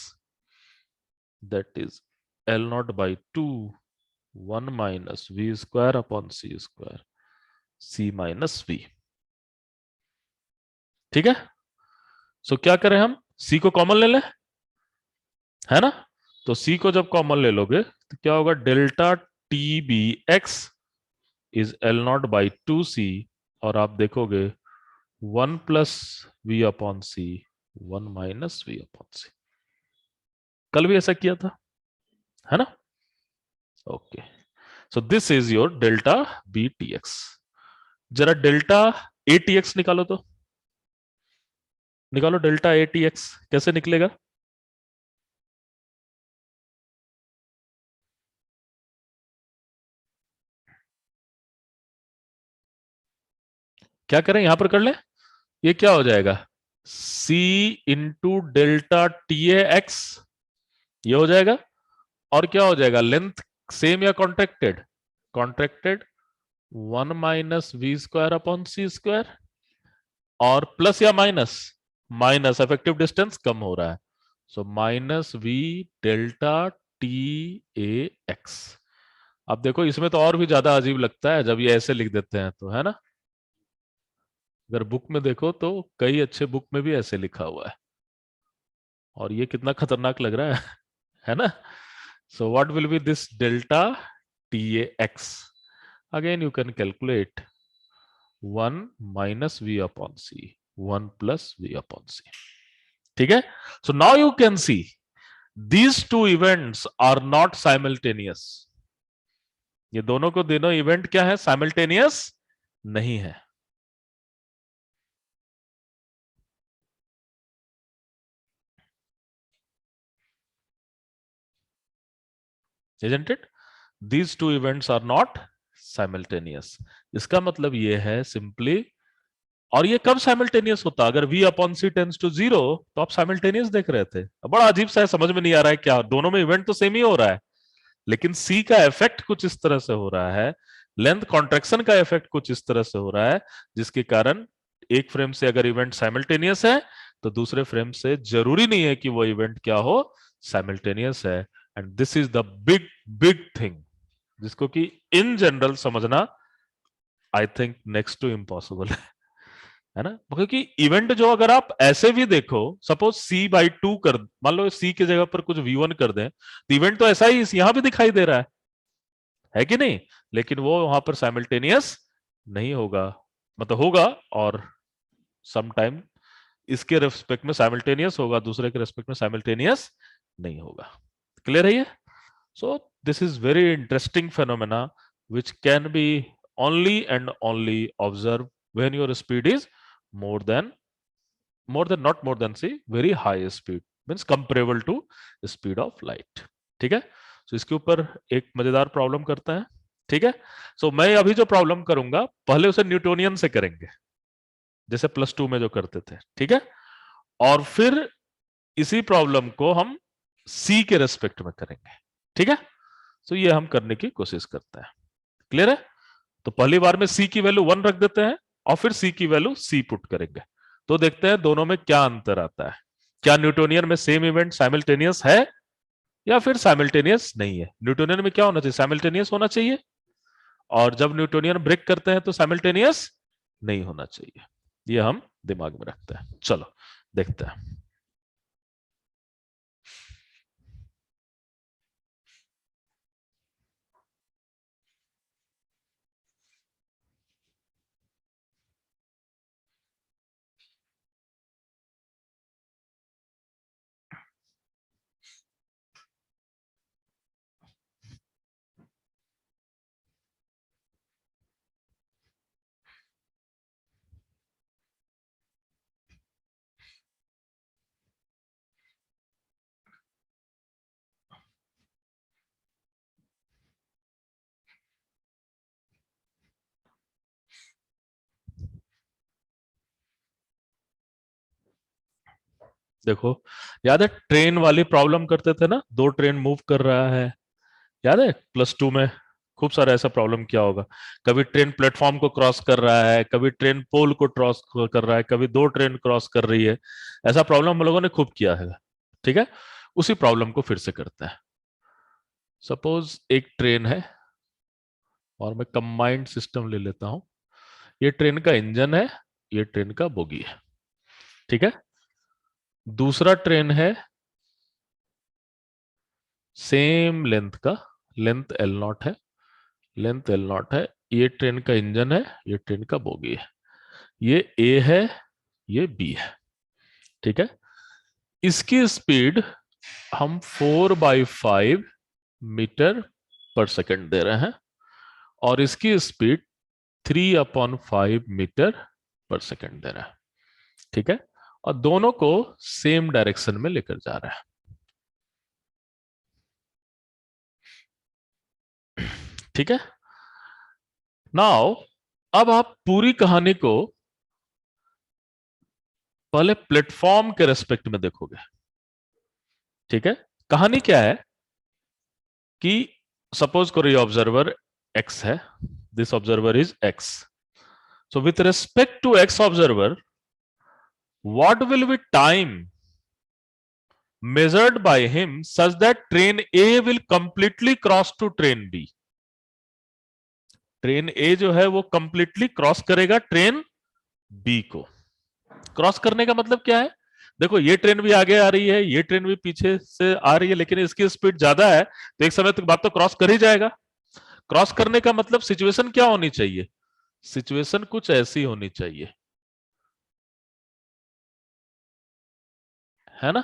that is L not by 2 1 minus we square upon C square, c minus v, ठीक है। सो क्या करें हम, सी को common ले लें, है ना। तो सी को जब कॉमन ले लोगे तो क्या होगा, delta T B X is L not by 2 C, और आप देखोगे 1 plus V upon C 1 minus V upon C. कल भी ऐसा किया था, है ना। Okay, so this is your delta B T X. जरा डेल्टा ए टी एक्स निकालो, तो निकालो डेल्टा ए टी एक्स, कैसे निकलेगा। क्या करें, यहां पर कर लें, ये क्या हो जाएगा, C into delta T A X, ये हो जाएगा। और क्या हो जाएगा, लेंथ सेम या contracted, contracted 1 minus we square upon C square, और प्लस या माइनस, माइनस, इफेक्टिव डिस्टेंस कम हो रहा है, so minus V delta T A X. अब देखो इसमें तो और भी ज्यादा अजीब लगता है जब ये ऐसे लिख देते हैं तो, है ना। अगर बुक में देखो तो कई अच्छे बुक में भी ऐसे लिखा हुआ है, और ये कितना खतरनाक लग रहा है ना। So what will be this delta T A X, again you can calculate 1 minus V upon C 1 plus V upon C, ठीक है। So now you can see these two events are not simultaneous, ये दोनों को दोनों event क्या है, simultaneous नहीं है। Isn't it? These two events are not simultaneous. इसका मतलब ये है सिंपली, और ये कब साइमल्टेनियस होता, अगर v upon c tends to 0 तो आप साइमल्टेनियस देख रहे थे। बड़ा अजीब सा है, समझ में नहीं आ रहा है क्या, दोनों में इवेंट तो सेम ही हो रहा है, लेकिन c का इफेक्ट कुछ इस तरह से हो रहा है, लेंथ कॉन्ट्रेक्शन का इफेक्ट कुछ इस तरह से हो रहा है, जिसके कारण एक फ्रेम से अगर इवेंट साइमल्टेनियस है तो दूसरे फ्रेम से जरूरी नहीं है कि वो इवेंट क्या हो, साइमल्टेनियस है। And this is the big big thing, जिसको कि इन जनरल समझना I think next to impossible है ना। क्योंकि इवेंट जो अगर आप ऐसे भी देखो, सपोज c/2 कर, मान लो c की जगह पर कुछ v1 कर दें, तो इवेंट तो ऐसा ही यहां भी दिखाई दे रहा है कि नहीं, लेकिन वो वहां पर साइमल्टेनियस नहीं होगा, मतलब होगा और सम टाइम इसके रेस्पेक्ट में साइमल्टेनियस होगा, दूसरे के रेस्पेक्ट में साइमल्टेनियस नहीं होगा। क्लियर है ये। सो this is very interesting phenomena which can be only and only observed when your speed is more than not more than, say, very high speed, means comparable to speed of light, ठीक है। सो इसके ऊपर एक मजेदार problem करता है, ठीक है। सो मैं अभी जो प्रॉब्लम करूंगा पहले उसे न्यूटोनियन से करेंगे, जैसे +2 में जो करते थे, ठीक है। और फिर इसी प्रॉब्लम को हम सी के रेस्पेक्ट में करेंगे, ठीक है। सो ये हम करने की कोशिश करते हैं। क्लियर है। तो पहली बार में सी की वैल्यू 1 रख देते हैं और फिर सी की वैल्यू सी पुट करेंगे, तो देखते हैं दोनों में क्या अंतर आता है। क्या न्यूटोनियन में सेम इवेंट साइमल्टेनियस है या फिर साइमल्टेनियस नहीं है। न्यूटोनियन में क्या होना चाहिए, साइमल्टेनियस होना चाहिए, और जब न्यूटोनियन ब्रेक करते हैं तो साइमल्टेनियस नहीं होना चाहिए। ये हम दिमाग में रखते हैं। चलो देखते हैं। देखो, याद है ट्रेन वाली प्रॉब्लम करते थे ना, दो ट्रेन मूव कर रहा है, याद है +2 में खूब सारा ऐसा प्रॉब्लम किया होगा। कभी ट्रेन प्लेटफॉर्म को क्रॉस कर रहा है, कभी ट्रेन पोल को क्रॉस कर रहा है, कभी दो ट्रेन क्रॉस कर रही है। ऐसा प्रॉब्लम हम लोगों ने खूब किया है। ठीक है, उसी प्रॉब्लम को फिर से करते हैं। सपोज एक ट्रेन है और मैं कंबाइंड सिस्टम ले लेता हूं। ये ट्रेन का इंजन है, ये ट्रेन का बोगी है। ठीक है, दूसरा ट्रेन है सेम लेंथ का, लेंथ L0 है, लेंथ L0 है। ये ट्रेन का इंजन है, ये ट्रेन का बोगी है। ये A है, ये B है। ठीक है, इसकी स्पीड हम 4/5 मीटर पर सेकंड दे रहे हैं, और इसकी स्पीड 3/5 मीटर पर सेकंड दे रहे हैं। ठीक है, और दोनों को सेम डायरेक्शन में लेकर जा रहे हैं। ठीक है, नाउ अब आप पूरी कहानी को पहले प्लेटफॉर्म के रेस्पेक्ट में देखोगे। ठीक है, कहानी क्या है कि सपोज करो ये ऑब्जर्वर एक्स है, this observer is X. So with respect to X observer, what will be time measured by him such that train A will completely cross to train B। Train A जो है वो completely cross करेगा train B को। Cross करने का मतलब क्या है, देखो ये ट्रेन भी आगे आ रही है, ये ट्रेन भी पीछे से आ रही है, लेकिन इसकी स्पीड ज्यादा है, तो एक समय तक बात तो क्रॉस कर ही जाएगा। क्रॉस करने का मतलब सिचुएशन क्या होनी चाहिए, सिचुएशन कुछ ऐसी होनी चाहिए, है ना।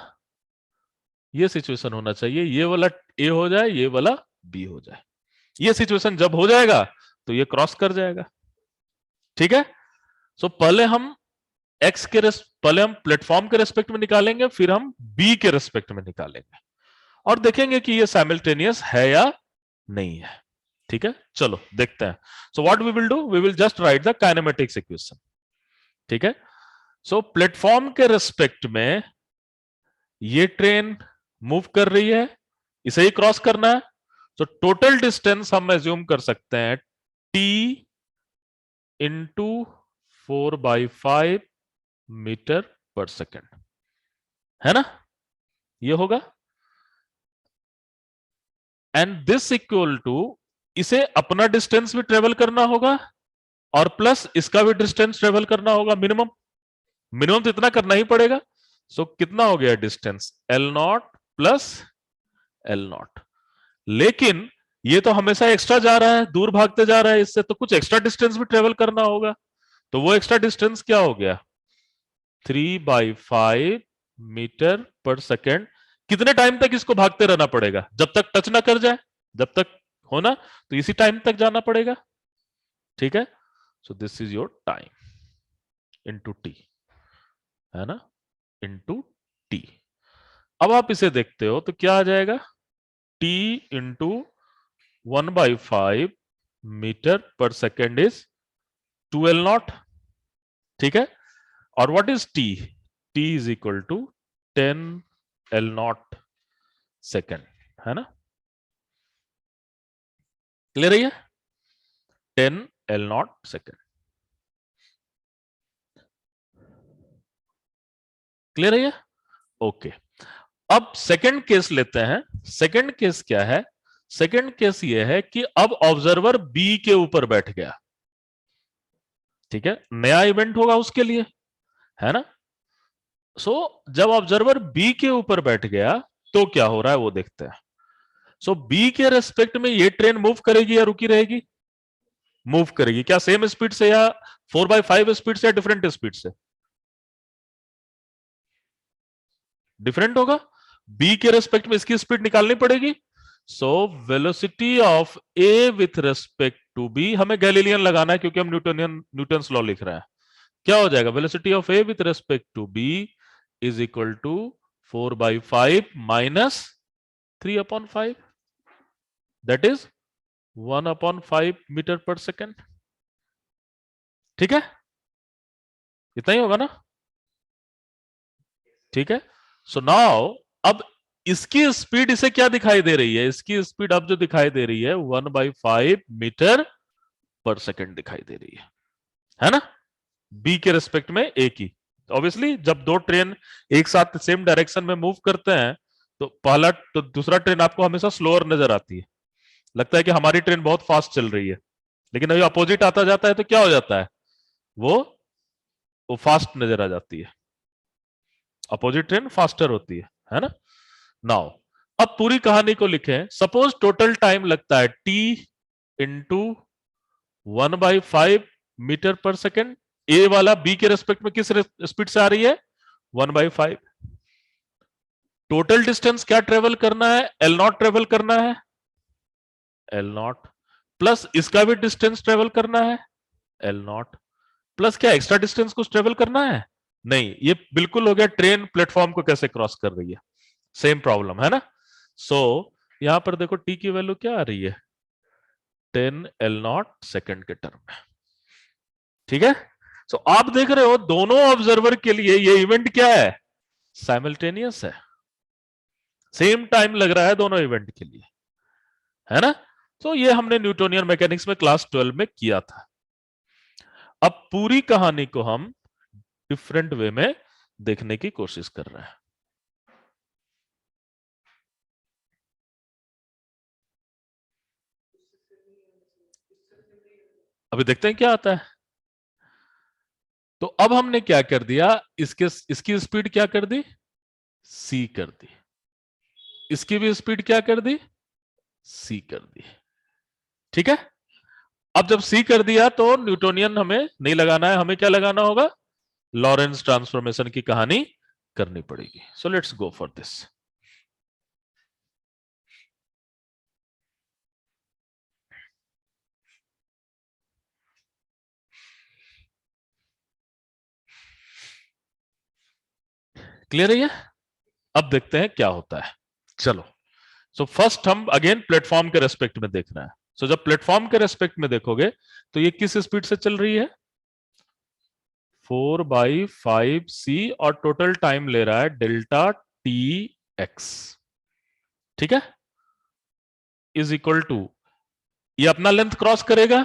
ये सिचुएशन होना चाहिए, ये वाला ए हो जाए, ये वाला बी हो जाए। ये सिचुएशन जब हो जाएगा तो ये क्रॉस कर जाएगा। ठीक है, सो पहले हम प्लेटफॉर्म के रेस्पेक्ट में निकालेंगे, फिर हम बी के रेस्पेक्ट में निकालेंगे, और देखेंगे कि ये साइमल्टेनियस है या नहीं है। ठीक है, चलो देखते हैं। So what we will do, we will just write the kinematics equation. ठीक है, सो प्लेटफॉर्म के रेस्पेक्ट में ये ट्रेन मूव कर रही है, इसे ही क्रॉस करना है। तो टोटल डिस्टेंस हम एज्यूम कर सकते हैं t इंटू 4/5 मीटर पर सेकेंड, है ना, ये होगा। एंड दिस इक्वल टू, इसे अपना डिस्टेंस भी ट्रेवल करना होगा और प्लस इसका भी डिस्टेंस ट्रेवल करना होगा, मिनिमम। मिनिमम तो इतना करना ही पड़ेगा। सो कितना हो गया डिस्टेंस, L0 प्लस L0। लेकिन ये तो हमेशा एक्स्ट्रा जा रहा है, दूर भागते जा रहा है, इससे तो कुछ एक्स्ट्रा डिस्टेंस भी ट्रेवल करना होगा। तो वो एक्स्ट्रा डिस्टेंस क्या हो गया, 3/5 मीटर पर सेकेंड। कितने टाइम तक इसको भागते रहना पड़ेगा, जब तक टच ना कर जाए, जब तक होना, तो इसी टाइम तक जाना पड़ेगा। ठीक है, so this is your time into T, है ना, इनटू टी। अब आप इसे देखते हो तो क्या आ जाएगा, टी इंटू 1/5 मीटर पर सेकेंड इज 2L0। ठीक है, और what is T, T is equal to 10L0 second, है ना, क्लियर है ये, 10L0 सेकेंड। क्लियर है ये? ओके। अब सेकंड केस लेते हैं। सेकंड केस क्या है? सेकंड केस ये है कि अब ऑब्जर्वर बी के ऊपर बैठ गया। ठीक है, नया इवेंट होगा उसके लिए, है ना? सो जब ऑब्जर्वर बी के ऊपर बैठ गया तो क्या हो रहा है वो देखते हैं। सो बी के रेस्पेक्ट में ये ट्रेन मूव करेगी या रुकी रहेगी? मूव करेगी। क्या सेम स्पीड से या 4/5 स्पीड से या डिफरेंट स्पीड से? डिफरेंट होगा। बी के रेस्पेक्ट में इसकी स्पीड निकालनी पड़ेगी। So velocity of A with respect to B, हमें गैलीलियन लगाना है क्योंकि हम न्यूटन्स लॉ लिख रहे हैं। क्या हो जाएगा? Velocity of A with respect to B is equal to 4/5 minus 3/5, that is 1/5 meter पर सेकेंड। ठीक है, इतना ही होगा ना? ठीक है। सो नाउ अब इसकी स्पीड इसे क्या दिखाई दे रही है? इसकी स्पीड अब जो दिखाई दे रही है 1/5 मीटर पर सेकेंड दिखाई दे रही है ना? बी के रेस्पेक्ट में ए की। ऑब्वियसली जब दो ट्रेन एक साथ सेम डायरेक्शन में मूव करते हैं तो पहला तो दूसरा ट्रेन आपको हमेशा स्लोअर नजर आती है, लगता है कि हमारी ट्रेन बहुत फास्ट चल रही है। लेकिन अभी अपोजिट आता जाता है तो क्या हो जाता है? वो वो फास्ट नजर आ जाती है। अपोजिट ट्रेन फास्टर होती है ना? नाउ अब पूरी कहानी को लिखें। सपोज टोटल टाइम लगता है टी इंटू 1/5 मीटर पर सेकेंड। ए वाला बी के रेस्पेक्ट में किस स्पीड से आ रही है? 1/5। टोटल डिस्टेंस क्या ट्रेवल करना है? एल नॉट ट्रेवल करना है, एल नॉट प्लस इसका भी डिस्टेंस ट्रेवल करना है, एल नॉट प्लस क्या एक्स्ट्रा डिस्टेंस कुछ ट्रेवल करना है? नहीं, ये बिल्कुल हो गया ट्रेन प्लेटफॉर्म को कैसे क्रॉस कर रही है, सेम प्रॉब्लम है ना? सो यहां पर देखो टी की वैल्यू क्या आ रही है? 10 L0 सेकंड के टर्म में। ठीक है। सो आप देख रहे हो दोनों ऑब्जर्वर के लिए ये इवेंट क्या है? साइमल्टेनियस है। सेम टाइम लग रहा है दोनों इवेंट के लिए, है ना? तो ये हमने न्यूटोनियन मैकेनिक्स में क्लास 12 में किया था। अब पूरी कहानी को हम डिफरेंट वे में देखने की कोशिश कर रहे हैं। अभी देखते हैं क्या आता है। तो अब हमने क्या कर दिया? इसकी स्पीड क्या कर दी? सी कर दी। इसकी भी स्पीड क्या कर दी? सी कर दी। ठीक है। अब जब सी कर दिया तो न्यूटोनियन हमें नहीं लगाना है, हमें क्या लगाना होगा? लॉरेंस ट्रांसफॉर्मेशन की कहानी करनी पड़ेगी। सो let's go for this. Clear है ये? अब देखते हैं क्या होता है। चलो। सो फर्स्ट हम अगेन प्लेटफॉर्म के रेस्पेक्ट में देख रहे हैं। सो जब प्लेटफॉर्म के रेस्पेक्ट में देखोगे तो ये किस स्पीड से चल रही है? 4/5 C और टोटल टाइम ले रहा है डेल्टा टी एक्स। ठीक है, इज इक्वल टू, ये अपना लेंथ क्रॉस करेगा,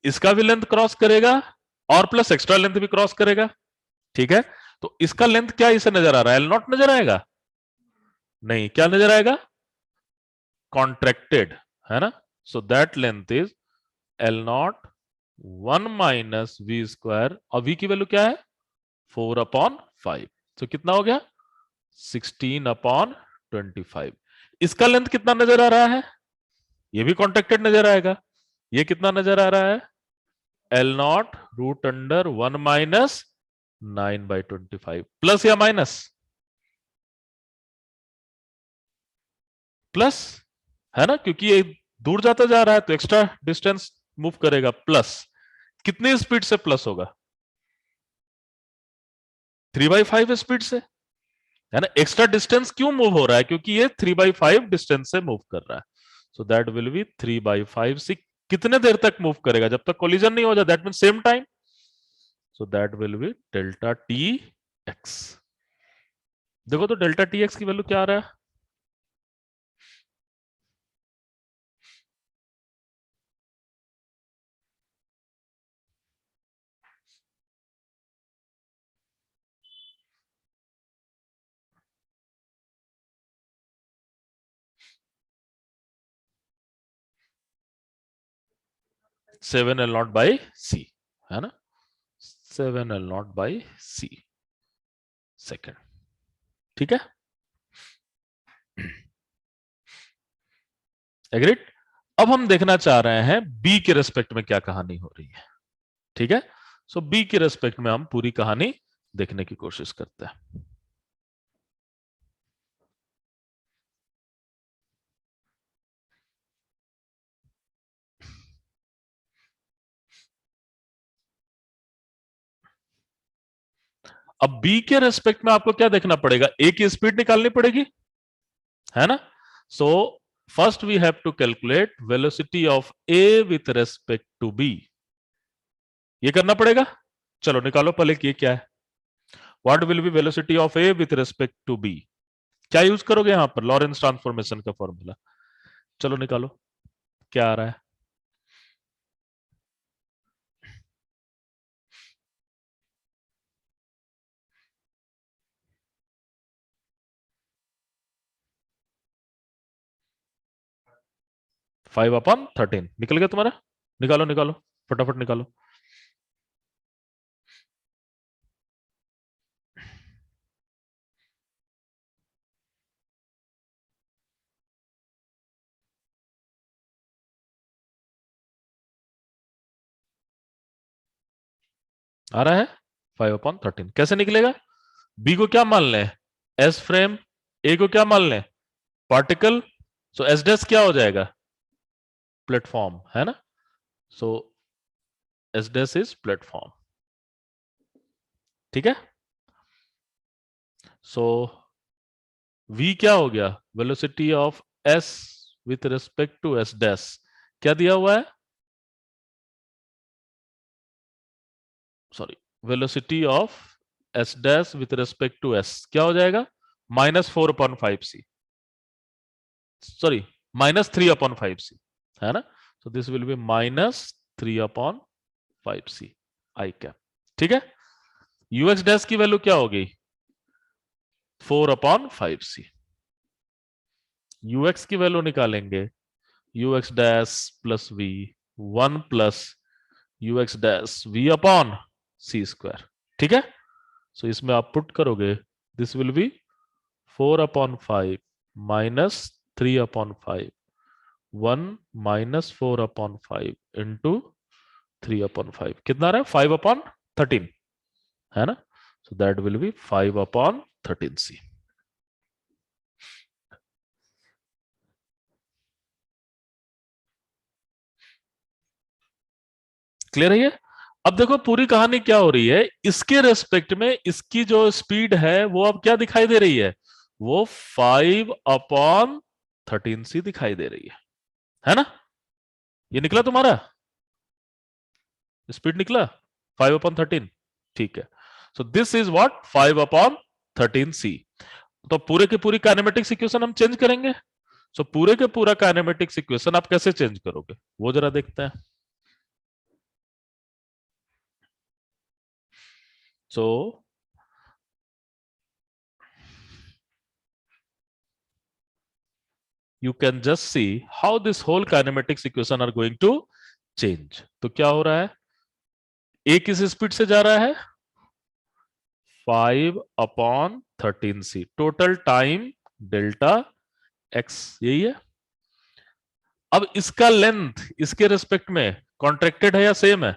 इसका भी लेंथ क्रॉस करेगा और प्लस एक्स्ट्रा लेंथ भी क्रॉस करेगा। ठीक है। तो इसका लेंथ क्या इसे नजर आ रहा है? एल नॉट नजर आएगा? नहीं, क्या नजर आएगा? कॉन्ट्रैक्टेड, है ना? So that length is L naught 1 - v²। और v की वैल्यू क्या है? 4/5। तो कितना हो गया? 16/25। इसका लेंथ कितना नजर आ रहा है? ये भी कॉन्ट्रैक्टेड नजर आएगा। ये कितना नजर आ रहा है? L0 √1 minus 9/25। प्लस या माइनस? प्लस, है ना? क्योंकि ये दूर जाता जा रहा है तो एक्स्ट्रा डिस्टेंस मूव करेगा। प्लस कितनी स्पीड से प्लस होगा? 3/5 स्पीड से, है ना? एक्स्ट्रा डिस्टेंस क्यों मूव हो रहा है? क्योंकि ये 3/5 डिस्टेंस से मूव कर रहा है। सो दैट विल बी 3/5 से कितने देर तक मूव करेगा? जब तक कोलिजन नहीं हो जाए, that mean same time. So that will B delta T x. देखो तो डेल्टा टी एक्स की वैल्यू क्या आ रहा है? 7L0 बाई सी, है ना, 7L0 बाई सी सेकेंड। ठीक है, एग्रीड। अब हम देखना चाह रहे हैं बी के रेस्पेक्ट में क्या कहानी हो रही है। ठीक है, सो बी के रेस्पेक्ट में हम पूरी कहानी देखने की कोशिश करते हैं। अब बी के रेस्पेक्ट में आपको क्या देखना पड़ेगा, ए की स्पीड निकालनी पड़ेगी, है ना। So first we have to calculate velocity of A with respect to B, ये करना पड़ेगा। चलो निकालो पहले कि ये क्या है, what will be velocity of A with respect to B. क्या यूज करोगे यहां पर, लॉरेंस ट्रांसफॉर्मेशन का फॉर्मूला। चलो निकालो क्या आ रहा है। फाइव अपॉन 13 निकल गया तुम्हारा, निकालो निकालो फटाफट निकालो। आ रहा है 5/13 कैसे निकलेगा। बी को क्या मान लें, एस फ्रेम, ए को क्या मान लें, पार्टिकल। सो एस डैश क्या हो जाएगा, प्लेटफॉर्म, है ना। So S dash is platform. ठीक है, सो वी क्या हो गया, velocity of S with respect to S dash, क्या दिया हुआ है, sorry, velocity of S dash with respect to S क्या हो जाएगा, -4/5c, सॉरी -3/5c, है ना। So this will be -3/5c I cap. ठीक है, यूएक्स डैश की वैल्यू क्या हो गई, 4/5c। यूएक्स की वैल्यू निकालेंगे, u x dash plus v, 1 plus u x dash v upon सी स्क्वायर। ठीक है, सो इसमें आप पुट करोगे, दिस विल बी 4/5 -3/5, 1 -4/5 इंटू 3/5 कितना आ रहा है, 5/13, है ना। सो that will B 5/13c। Clear है ये। अब देखो पूरी कहानी क्या हो रही है, इसके रेस्पेक्ट में इसकी जो स्पीड है वो अब क्या दिखाई दे रही है, वो 5/13c दिखाई दे रही है ना। ये निकला तुम्हारा, स्पीड निकला 5/13। ठीक है, so this is what 5/13c। तो पूरे के पूरी काइनेमेटिक्स इक्वेशन हम चेंज करेंगे। सो पूरे के पूरा काइनेमेटिक्स इक्वेशन आप कैसे चेंज करोगे वो जरा देखते हैं। सो you can just see how this whole kinematics equation are going to change। तो क्या हो रहा है, ए किस स्पीड से जा रहा है, 5/13c, total time delta x, यही है। अब इसका लेंथ इसके रिस्पेक्ट में कॉन्ट्रैक्टेड है या सेम है,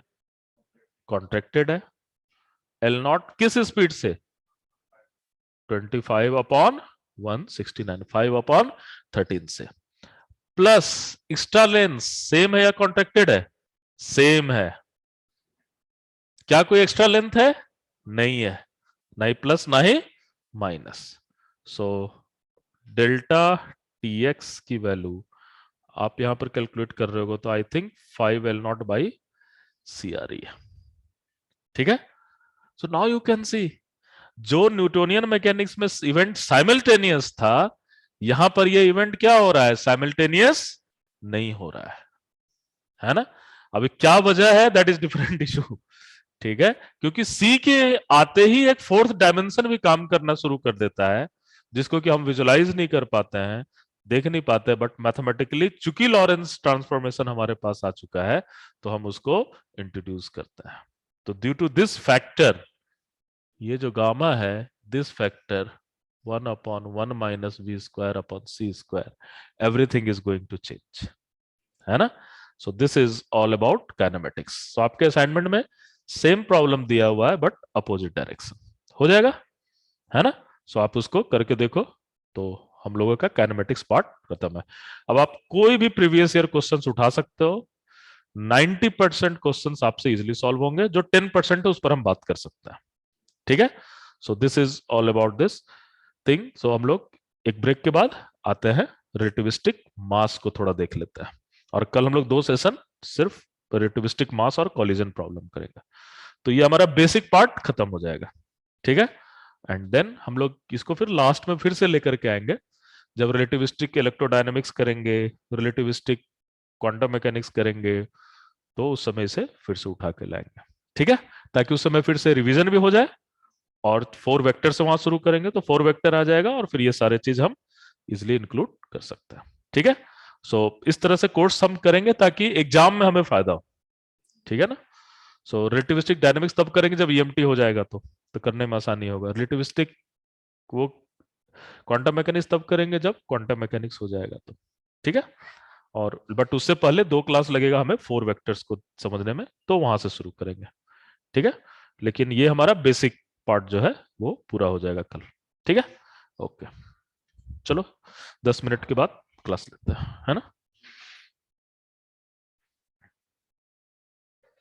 कॉन्ट्रैक्टेड है। एल नॉट किस स्पीड से, 25/169, 5/13 से, प्लस एक्स्ट्रा लेंथ सेम है या कॉन्ट्रैक्टेड है, सेम है। क्या कोई एक्स्ट्रा लेंथ है, नहीं है, ना ही प्लस ना ही minus. So delta T x की वैल्यू आप यहां पर कैलकुलेट कर रहे हो तो आई थिंक 5L0 बाई सी आ रही है। ठीक है, सो नाउ यू कैन सी जो न्यूटोनियन मैकेनिक्स में इवेंट साइमल्टेनियस था, यहां पर ये इवेंट क्या हो रहा है, साइमल्टेनियस नहीं हो रहा है ना। अभी क्या वजह है, दैट इज डिफरेंट इशू। ठीक है, क्योंकि सी के आते ही एक फोर्थ डायमेंशन भी काम करना शुरू कर देता है, जिसको कि हम विजुलाइज नहीं कर पाते हैं। देख नहीं पाते, बट मैथमेटिकली चूंकि लॉरेंस ट्रांसफॉर्मेशन हमारे पास आ चुका है तो हम उसको इंट्रोड्यूस करते हैं। तो ड्यू टू दिस फैक्टर, ये जो गामा है, this factor 1/1 minus we square upon C square, everything is going to change, है ना। So this is all about kinematics. So आपके असाइनमेंट में सेम प्रॉब्लम दिया हुआ है बट अपोजिट डायरेक्शन, हो जाएगा, है ना। सो आप उसको करके देखो, तो हम लोगों का काइनेमेटिक्स पार्ट खत्म है। अब आप कोई भी प्रीवियस ईयर क्वेश्चंस उठा सकते हो, 90% क्वेश्चंस आपसे इजीली सॉल्व होंगे, जो 10% है उस पर हम बात कर सकते हैं, ठीक है। So this is all about this thing. So हम लोग एक ब्रेक के बाद आते हैं, रिलेटिविस्टिक मास को थोड़ा देख लेते हैं, और कल हम लोग 2 सेशन सिर्फ रिलेटिविस्टिक मास और कॉलिजन प्रॉब्लम करेंगे। तो ये हमारा बेसिक पार्ट खत्म हो जाएगा, ठीक है। एंड देन हम लोग इसको फिर लास्ट में फिर से लेकर के आएंगे, जब रिलेटिविस्टिक इलेक्ट्रोडायनेमिक्स करेंगे, रिलेटिविस्टिक क्वांटम मैकेनिक्स करेंगे, तो उस समय से फिर से उठा के लाएंगे, ठीक है, ताकि उस समय फिर से रिवीजन भी हो जाए। और 4 वेक्टर से वहां शुरू करेंगे तो 4 वेक्टर आ जाएगा, और फिर ये सारे चीज हम इजिली इंक्लूड कर सकते हैं, ठीक है। सो इस तरह से कोर्स हम करेंगे ताकि एग्जाम में हमें फायदा हो, ठीक है ना। सो रिलेटिविस्टिक डायनेमिक्स तब करेंगे जब ईएमटी हो जाएगा, तो करने में आसानी होगा। रिलेटिविस्टिक वो क्वांटम मैकेनिक्स तब करेंगे जब क्वांटम मैकेनिक्स हो जाएगा, तो ठीक है। और बट उससे पहले 2 क्लास लगेगा हमें 4 वेक्टर्स को समझने में, तो वहां से शुरू करेंगे, ठीक है। लेकिन ये हमारा बेसिक पार्ट जो है वो पूरा हो जाएगा कल, ठीक है। ओके, चलो 10 मिनट के बाद क्लास लेते हैं, है ना।